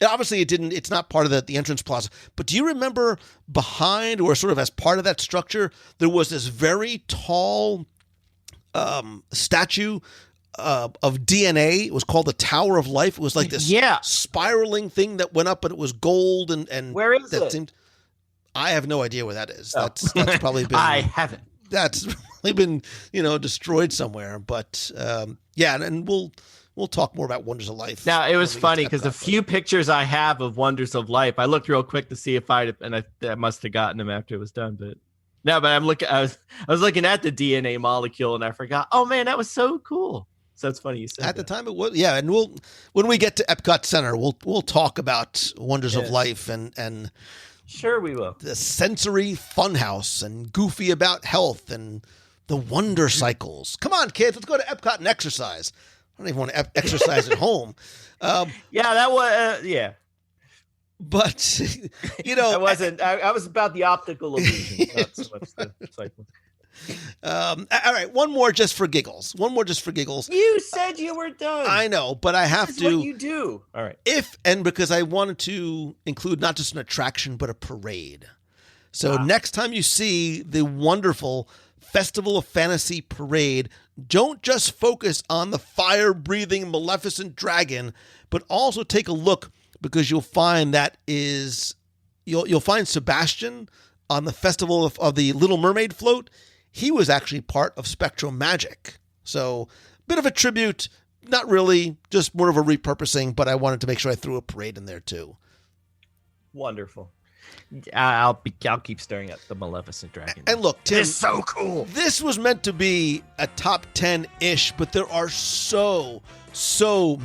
obviously it's not part of the entrance plaza, but do you remember behind or sort of as part of that structure, there was this very tall statue of DNA. It was called the Tower of Life. It was like this spiraling thing that went up, and it was gold and where is that it? Seemed, I have no idea where that is. Oh. That's probably been. I haven't. That's probably been destroyed somewhere. But and we'll talk more about Wonders of Life. Now it was funny because the few pictures I have of Wonders of Life, I looked real quick to see if I must have gotten them after it was done, but. No, but I was looking at the DNA molecule and I forgot. Oh man, that was so cool. So it's funny you said at the time it was, yeah. And when we get to Epcot Center, we'll talk about Wonders of Life and sure we will. The sensory funhouse and Goofy about health and the Wonder Cycles. Come on, kids, let's go to Epcot and exercise. I don't even want to exercise at home. That was But I wasn't. I was about the optical illusion, not so much the cycling. All right, one more just for giggles. You said you were done. I know, but I have This is to. what you do. All right. Because I wanted to include not just an attraction but a parade. So next time you see the wonderful Festival of Fantasy parade, don't just focus on the fire-breathing Maleficent dragon, but also take a look. Because you'll find you'll find Sebastian on the Festival of the Little Mermaid float. He was actually part of Spectrum Magic. So bit of a tribute, not really, just more of a repurposing, but I wanted to make sure I threw a parade in there too. Wonderful. I'll keep staring at the Maleficent dragon. And look, Tim, it's so cool. This was meant to be a top 10-ish, but there are so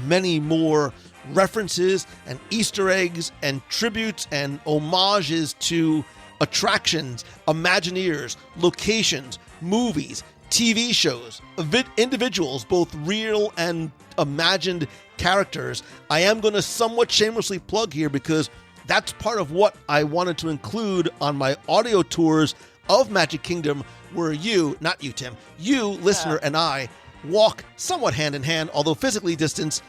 many more references and Easter eggs and tributes and homages to attractions, Imagineers, locations, movies, TV shows, individuals, both real and imagined characters. I am going to somewhat shamelessly plug here because that's part of what I wanted to include on my audio tours of Magic Kingdom, where you, not you, Tim, you, listener, and I walk somewhat hand in hand, although physically distanced.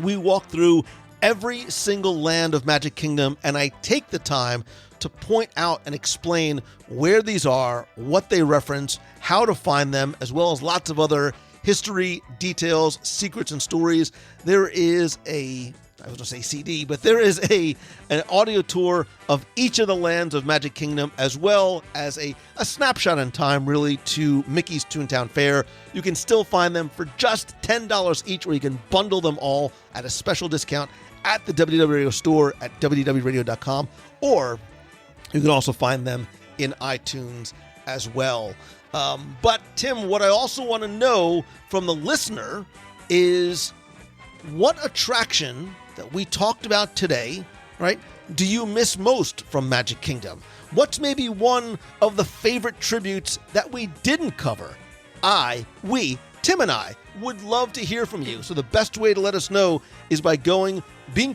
We walk through every single land of Magic Kingdom, and I take the time to point out and explain where these are, what they reference, how to find them, as well as lots of other history, details, secrets, and stories. There is I was going to say CD, but there is an audio tour of each of the lands of Magic Kingdom, as well as a snapshot in time, really, to Mickey's Toontown Fair. You can still find them for just $10 each, or you can bundle them all at a special discount at the WDW Radio store at WDWRadio.com, or you can also find them in iTunes as well. But, Tim, what I also want to know from the listener is what attraction that we talked about today, right, do you miss most from Magic Kingdom? What's maybe one of the favorite tributes that we didn't cover? Tim and I would love to hear from you. So the best way to let us know is by being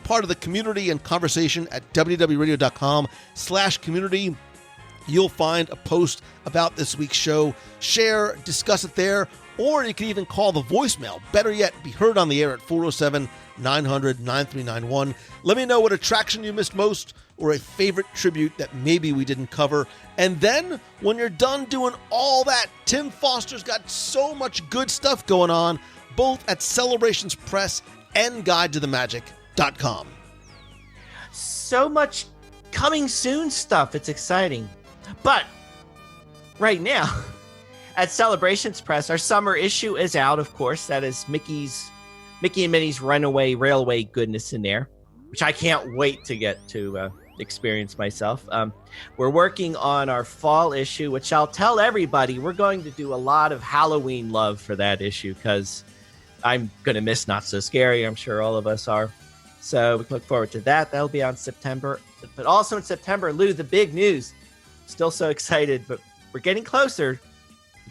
part of the community and conversation at www.radio.com/community. You'll find a post about this week's show. Share, discuss it there, or you can even call the voicemail. Better yet, be heard on the air at 407-900-9391. Let me know what attraction you missed most or a favorite tribute that maybe we didn't cover. And then, when you're done doing all that, Tim Foster's got so much good stuff going on, both at Celebrations Press and GuideToTheMagic.com. So much coming soon stuff. It's exciting. But right now, at Celebrations Press, our summer issue is out, of course. That is Mickey and Minnie's Runaway Railway goodness in there, which I can't wait to get to experience myself. We're working on our fall issue, which I'll tell everybody we're going to do a lot of Halloween love for that issue because I'm going to miss Not So Scary. I'm sure all of us are. So we can look forward to that. That'll be on September. But also in September, Lou, the big news. Still so excited, but we're getting closer.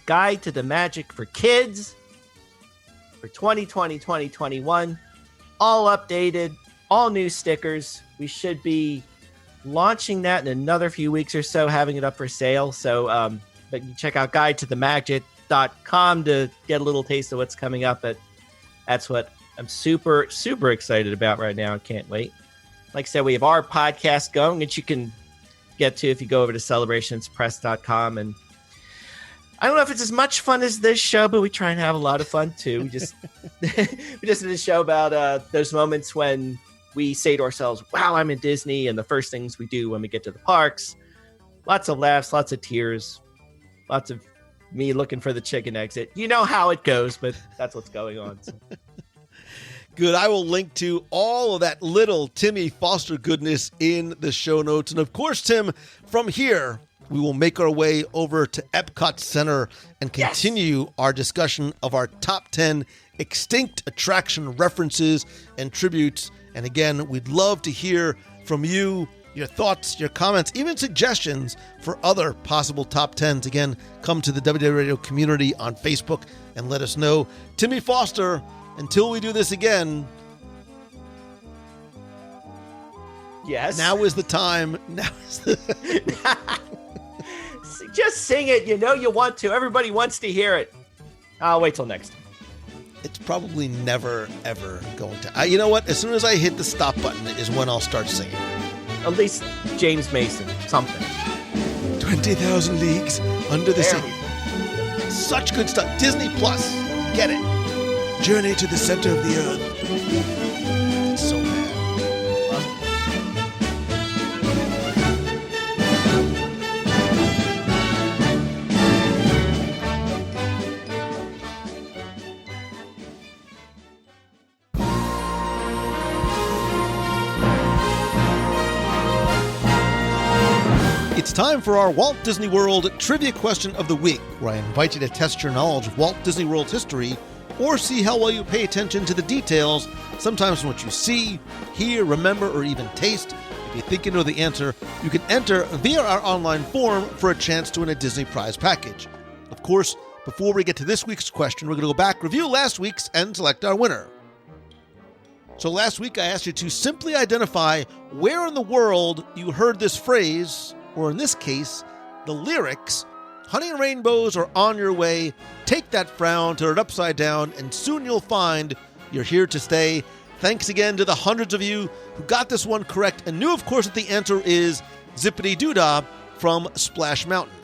Guide to the Magic for Kids for 2020-2021. All updated, all new stickers. We should be launching that in another few weeks or so, having it up for sale. So but you check out GuideToTheMagic.com to get a little taste of what's coming up. But that's what I'm super, super excited about right now. I can't wait. Like I said, we have our podcast going that you can get to if you go over to celebrationspress.com. And I don't know if it's as much fun as this show, but we try and have a lot of fun too. We just did a show about those moments when we say to ourselves, wow, I'm in Disney, and the first things we do when we get to the parks. Lots of laughs, lots of tears, lots of me looking for the chicken exit. You know how it goes, but that's what's going on. So. Good. I will link to all of that little Timmy Foster goodness in the show notes. And of course, Tim, from here, we will make our way over to Epcot Center and continue our discussion of our top 10 extinct attraction references and tributes. And again, we'd love to hear from you, your thoughts, your comments, even suggestions for other possible top 10s. Again, come to the WDW Radio community on Facebook and let us know. Timmy Foster, until we do this again. Yes. Now is the time. Just sing it. You know you want to. Everybody wants to hear it. I'll wait till next time. It's probably never, ever going to. You know what? As soon as I hit the stop button is when I'll start singing. At least James Mason. Something. 20,000 Leagues Under the Sea. Such good stuff. Disney Plus. Get it. Journey to the Center of the Earth. It's so bad. It's time for our Walt Disney World Trivia Question of the Week, where I invite you to test your knowledge of Walt Disney World's history or see how well you pay attention to the details, sometimes from what you see, hear, remember, or even taste. If you think you know the answer, you can enter via our online form for a chance to win a Disney prize package. Of course, before we get to this week's question, we're going to go back, review last week's, and select our winner. So last week I asked you to simply identify where in the world you heard this phrase, or in this case, the lyrics, "Honey and rainbows are on your way, take that frown, turn it upside down, and soon you'll find you're here to stay." Thanks again to the hundreds of you who got this one correct and knew, of course, that the answer is Zippity Doodah from Splash Mountain.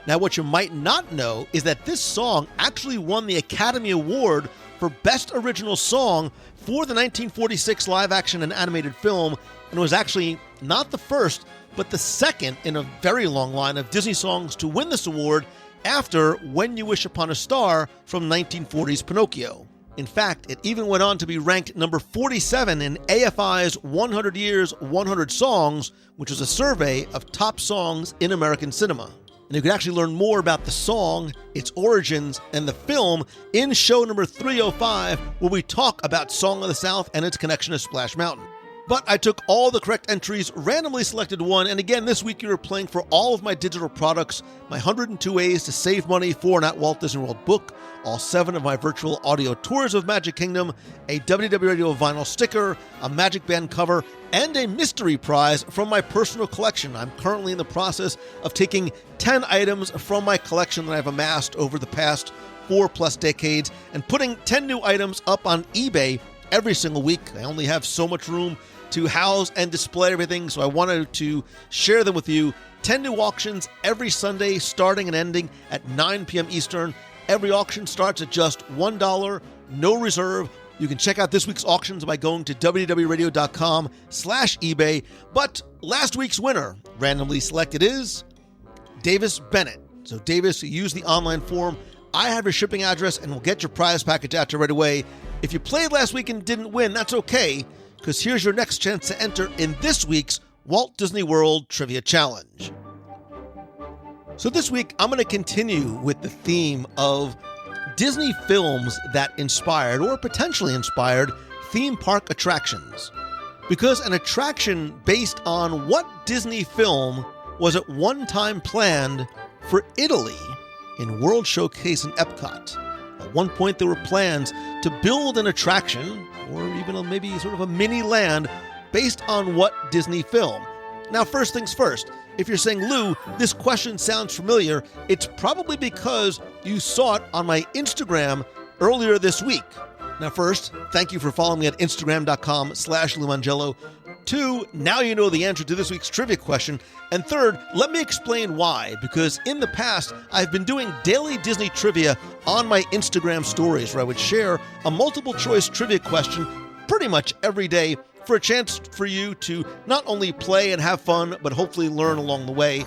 Now, what you might not know is that this song actually won the Academy Award for Best Original Song for the 1946 live-action and animated film, and was actually not the first, but the second in a very long line of Disney songs to win this award after When You Wish Upon a Star from 1940's Pinocchio. In fact, it even went on to be ranked number 47 in AFI's 100 Years, 100 Songs, which was a survey of top songs in American cinema. And you can actually learn more about the song, its origins, and the film in show number 305, where we talk about Song of the South and its connection to Splash Mountain. But I took all the correct entries, randomly selected one, and again, this week you are playing for all of my digital products, my 102 Ways to Save Money for an At Walt Disney World book, all 7 of my virtual audio tours of Magic Kingdom, a WDW Radio vinyl sticker, a Magic Band cover, and a mystery prize from my personal collection. I'm currently in the process of taking 10 items from my collection that I've amassed over the past 4+ decades and putting 10 new items up on eBay every single week. I only have so much room to house and display everything, so I wanted to share them with you. 10 new auctions every Sunday, starting and ending at 9 p.m. Eastern. Every auction starts at just $1, no reserve. You can check out this week's auctions by going to wdwradio.com/eBay. But last week's winner, randomly selected, is Davis Bennett. So Davis, use the online form. I have your shipping address and we'll get your prize package out to right away. If you played last week and didn't win, that's okay, because here's your next chance to enter in this week's Walt Disney World Trivia Challenge. So this week, I'm going to continue with the theme of Disney films that inspired or potentially inspired theme park attractions. Because an attraction based on what Disney film was at one time planned for Italy in World Showcase in Epcot. At one point, there were plans to build an attraction, or even maybe sort of a mini land, based on what Disney film. Now, first things first, if you're saying, Lou, this question sounds familiar, it's probably because you saw it on my Instagram earlier this week. Now, first, thank you for following me at Instagram.com/LouMongello. 2, now you know the answer to this week's trivia question. And 3rd, let me explain why, because in the past, I've been doing daily Disney trivia on my Instagram stories, where I would share a multiple choice trivia question pretty much every day for a chance for you to not only play and have fun, but hopefully learn along the way.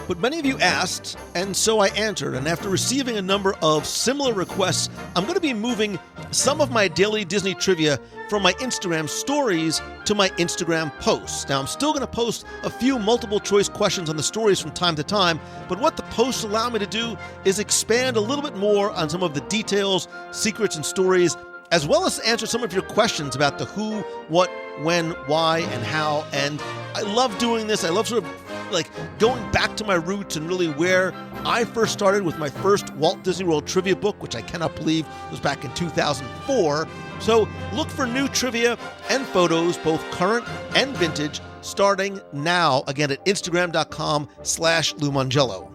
But many of you asked, and so I answered, and after receiving a number of similar requests, I'm going to be moving some of my daily Disney trivia from my Instagram stories to my Instagram posts. Now, I'm still going to post a few multiple choice questions on the stories from time to time, but what the posts allow me to do is expand a little bit more on some of the details, secrets, and stories, as well as answer some of your questions about the who, what, when, why, and how. And I love doing this. I love sort of like going back to my roots and really where I first started with my first Walt Disney World trivia book, which I cannot believe was back in 2004. So look for new trivia and photos, both current and vintage, starting now, again, at Instagram.com/LouMongello.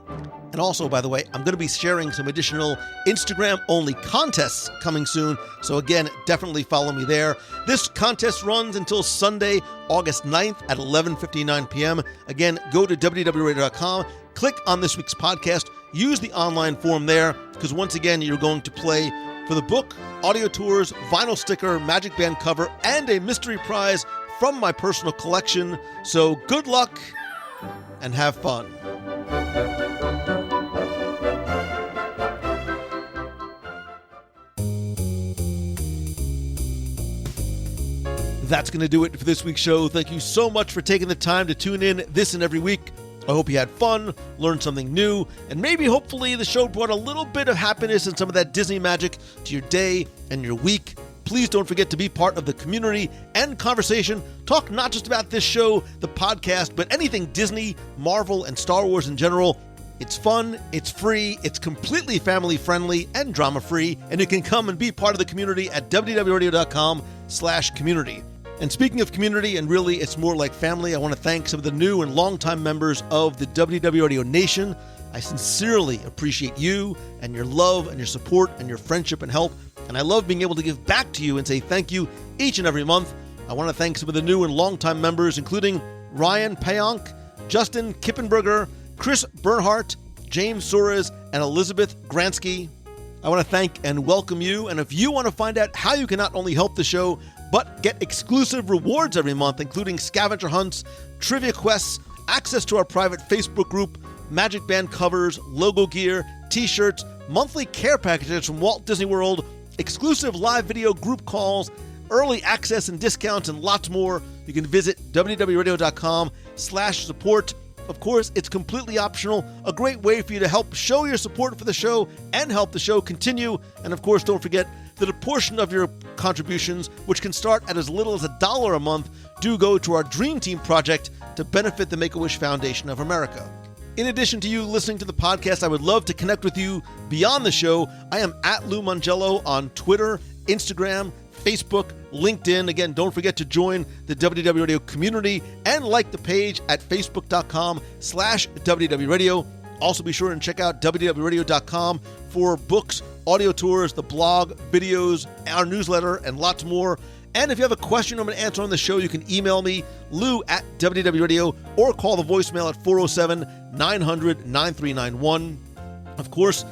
And also, by the way, I'm going to be sharing some additional Instagram-only contests coming soon. So again, definitely follow me there. This contest runs until Sunday, August 9th at 11:59 p.m. Again, go to WDW Radio.com, click on this week's podcast, use the online form there, because once again, you're going to play for the book, audio tours, vinyl sticker, Magic Band cover, and a mystery prize from my personal collection. So good luck and have fun. That's going to do it for this week's show. Thank you so much for taking the time to tune in this and every week. I hope you had fun, learned something new, and maybe hopefully the show brought a little bit of happiness and some of that Disney magic to your day and your week. Please don't forget to be part of the community and conversation. Talk not just about this show, the podcast, but anything Disney, Marvel, and Star Wars in general. It's fun, it's free, it's completely family-friendly and drama-free, and you can come and be part of the community at WDWRadio.com/community. And speaking of community, and really it's more like family, I want to thank some of the new and longtime members of the WDW Radio Nation. I sincerely appreciate you and your love and your support and your friendship and help. And I love being able to give back to you and say thank you each and every month. I want to thank some of the new and longtime members, including Ryan Payonk, Justin Kippenberger, Chris Bernhardt, James Suarez, and Elizabeth Gransky. I want to thank and welcome you. And if you want to find out how you can not only help the show, but get exclusive rewards every month, including scavenger hunts, trivia quests, access to our private Facebook group, Magic Band covers, logo gear, t-shirts, monthly care packages from Walt Disney World, exclusive live video group calls, early access and discounts, and lots more, you can visit WDWRadio.com/support. Of course, it's completely optional, a great way for you to help show your support for the show and help the show continue. And of course, don't forget that a portion of your contributions, which can start at as little as $1 a month, do go to our Dream Team project to benefit the Make-A-Wish Foundation of America. In addition to you listening to the podcast, I would love to connect with you beyond the show. I am at Lou Mongello on Twitter, Instagram, Facebook, LinkedIn. Again, don't forget to join the WDW Radio community and like the page at facebook.com/WDW Radio. Also be sure and check out WDWRadio.com for books, audio tours, the blog, videos, our newsletter, and lots more. And if you have a question I'm going to answer on the show, you can email me, lou@WDWRadio, or call the voicemail at 407-900-9391. Of course,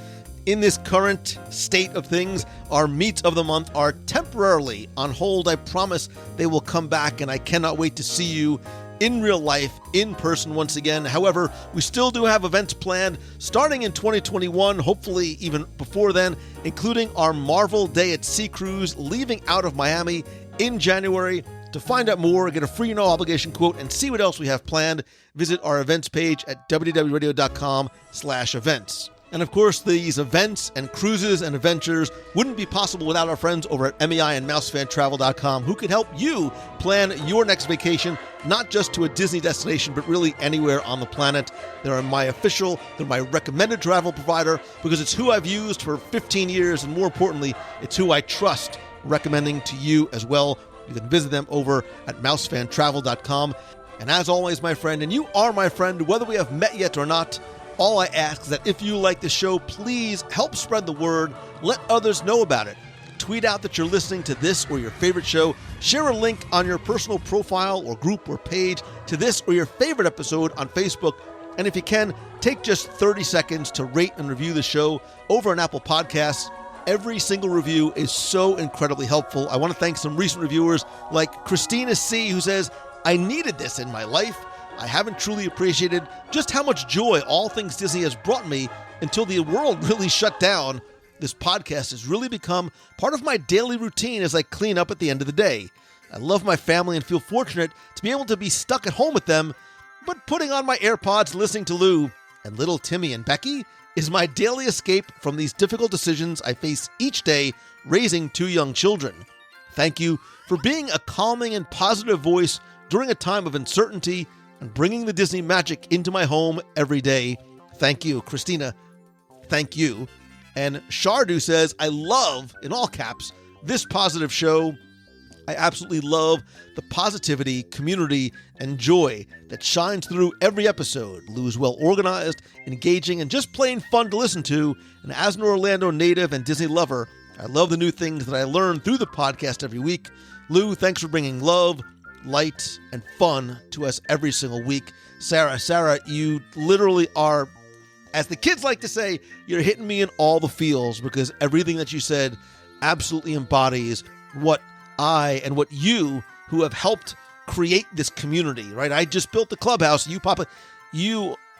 in this current state of things, our meets of the month are temporarily on hold. I promise they will come back, and I cannot wait to see you in real life, in person once again. However, we still do have events planned starting in 2021, hopefully even before then, including our Marvel Day at Sea cruise leaving out of Miami in January. To find out more, get a free no obligation quote, and see what else we have planned, visit our events page at www.radio.com/events. And of course, these events and cruises and adventures wouldn't be possible without our friends over at MEI and MouseFanTravel.com, who can help you plan your next vacation, not just to a Disney destination, but really anywhere on the planet. They're my recommended travel provider, because it's who I've used for 15 years, and more importantly, it's who I trust recommending to you as well. You can visit them over at MouseFanTravel.com. And as always, my friend, and you are my friend, whether we have met yet or not, all I ask is that if you like the show, please help spread the word. Let others know about it. tweet out that you're listening to this or your favorite show. Share a link on your personal profile or group or page to this or your favorite episode on Facebook. And if you can, take just 30 seconds to rate and review the show over on Apple Podcasts. Every single review is so incredibly helpful. I want to thank some recent reviewers like Christina C., who says, I needed this in my life. I haven't truly appreciated just how much joy all things Disney has brought me until the world really shut down. This podcast has really become part of my daily routine as I clean up at the end of the day. I love my family and feel fortunate to be able to be stuck at home with them, but putting on my AirPods, listening to Lou and little Timmy and Becky is my daily escape from these difficult decisions I face each day raising 2 young children. Thank you for being a calming and positive voice during a time of uncertainty and bringing the Disney magic into my home every day. Thank you, Christina. Thank you. And Shardu says, I love, in all caps, this positive show. I absolutely love the positivity, community, and joy that shines through every episode. Lou's well organized, engaging, and just plain fun to listen to. And as an Orlando native and Disney lover, I love the new things that I learn through the podcast every week. Lou, thanks for bringing love, light, and fun to us every single week. Sarah, you literally are, as the kids like to say, you're hitting me in all the feels, because everything that you said absolutely embodies what I and what you, who have helped create this community, right? I just built the clubhouse. You, Papa,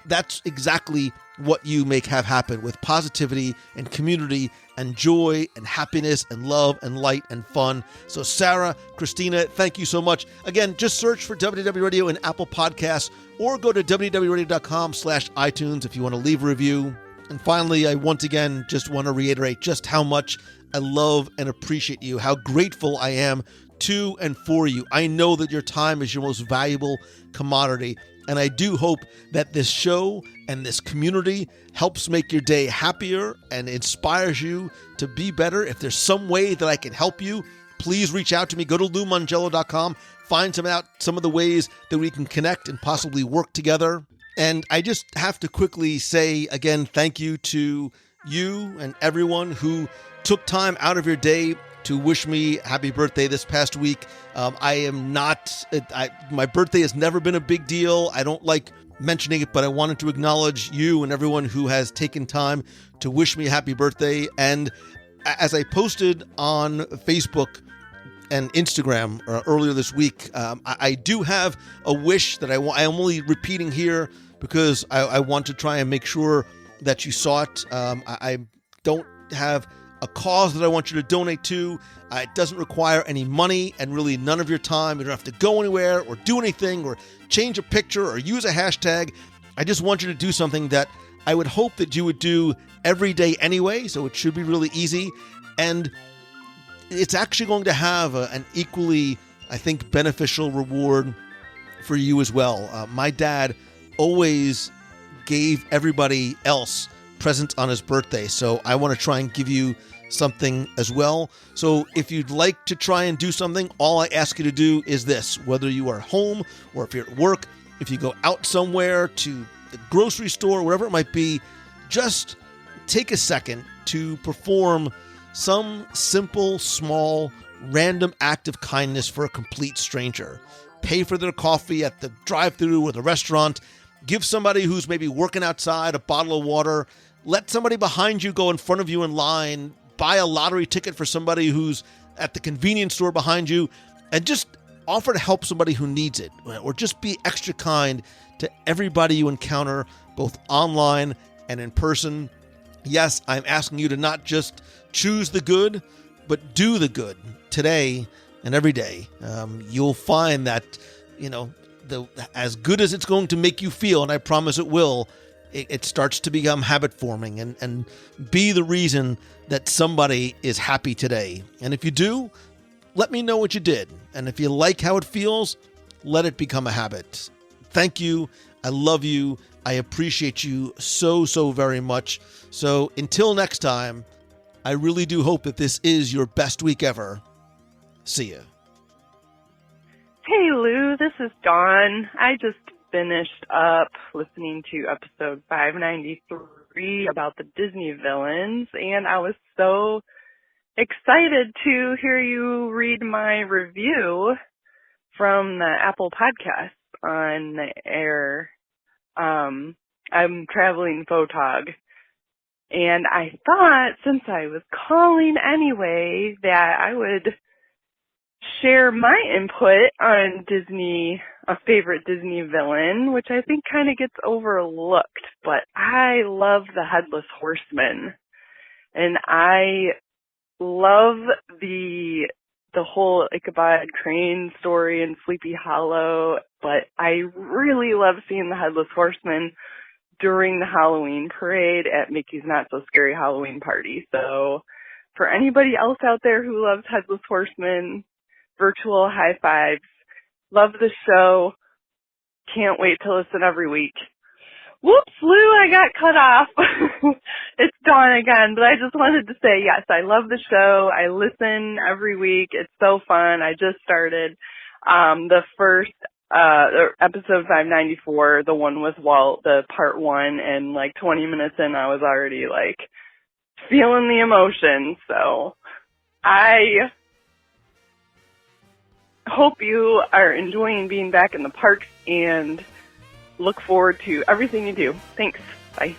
that's exactly what you have happen with positivity and community and joy and happiness and love and light and fun. So Sarah, Christina, thank you so much. Again, just search for WDW Radio in Apple Podcasts or go to wdwradio.com/iTunes if you want to leave a review. And finally, I once again just want to reiterate just how much I love and appreciate you, how grateful I am to and for you. I know that your time is your most valuable commodity, and I do hope that this show and this community helps make your day happier and inspires you to be better. If there's some way that I can help you, please reach out to me. Go to LouMongello.com, find some of the ways that we can connect and possibly work together. And I just have to quickly say again, thank you to you and everyone who took time out of your day to wish me happy birthday this past week. My birthday has never been a big deal. I don't like mentioning it, but I wanted to acknowledge you and everyone who has taken time to wish me happy birthday. And as I posted on Facebook and Instagram earlier this week, I do have a wish that I'm only repeating here because I want to try and make sure that you saw it. I don't have a cause that I want you to donate to. It doesn't require any money and really none of your time. You don't have to go anywhere or do anything or change a picture or use a hashtag. I just want you to do something that I would hope that you would do every day anyway, so it should be really easy. And it's actually going to have an equally, I think, beneficial reward for you as well. My dad always gave everybody else presents on his birthday, so I want to try and give you something as well. So if you'd like to try and do something, all I ask you to do is this: whether you are home or if you're at work, if you go out somewhere to the grocery store, wherever it might be, just take a second to perform some simple, small, random act of kindness for a complete stranger. Pay for their coffee at the drive-thru or the restaurant. Give somebody who's maybe working outside a bottle of water. Let somebody behind you go in front of you in line. Buy a lottery ticket for somebody who's at the convenience store behind you, and just offer to help somebody who needs it, or just be extra kind to everybody you encounter, both online and in person. Yes, I'm asking you to not just choose the good, but do the good today and every day. You'll find that, as good as it's going to make you feel, and I promise it will, it starts to become habit forming and be the reason that somebody is happy today. And if you do, let me know what you did. And if you like how it feels, let it become a habit. Thank you. I love you. I appreciate you so, so very much. So until next time, I really do hope that this is your best week ever. See ya. Hey, Lou, this is Dawn. I just finished up listening to episode 593 about the Disney villains, and I was so excited to hear you read my review from the Apple Podcast on the air. I'm traveling photog. And I thought, since I was calling anyway, that I would share my input on Disney, a favorite Disney villain, which I think kind of gets overlooked. But I love the Headless Horseman. And I love the whole Ichabod Crane story in Sleepy Hollow, but I really love seeing the Headless Horseman during the Halloween parade at Mickey's Not So Scary Halloween Party. So for anybody else out there who loves Headless Horseman, virtual high fives. Love the show. Can't wait to listen every week. Whoops, Lou, I got cut off. It's Dawn again, but I just wanted to say, yes, I love the show. I listen every week. It's so fun. I just started the first episode 594, the one with Walt, the part 1, and like 20 minutes in, I was already like feeling the emotion. So I hope you are enjoying being back in the parks and look forward to everything you do. Thanks. Bye.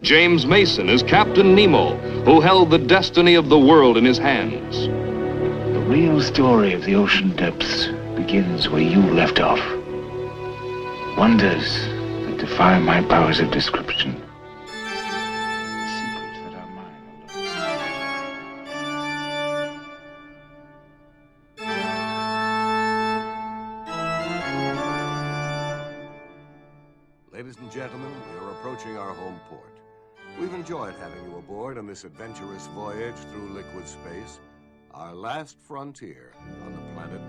James Mason is Captain Nemo, who held the destiny of the world in his hands. The real story of the ocean depths begins where you left off. Wonders that defy my powers of description. Secrets that are mine alone. Ladies and gentlemen, we are approaching our home port. We've enjoyed having you aboard on this adventurous voyage through liquid space, our last frontier on the planet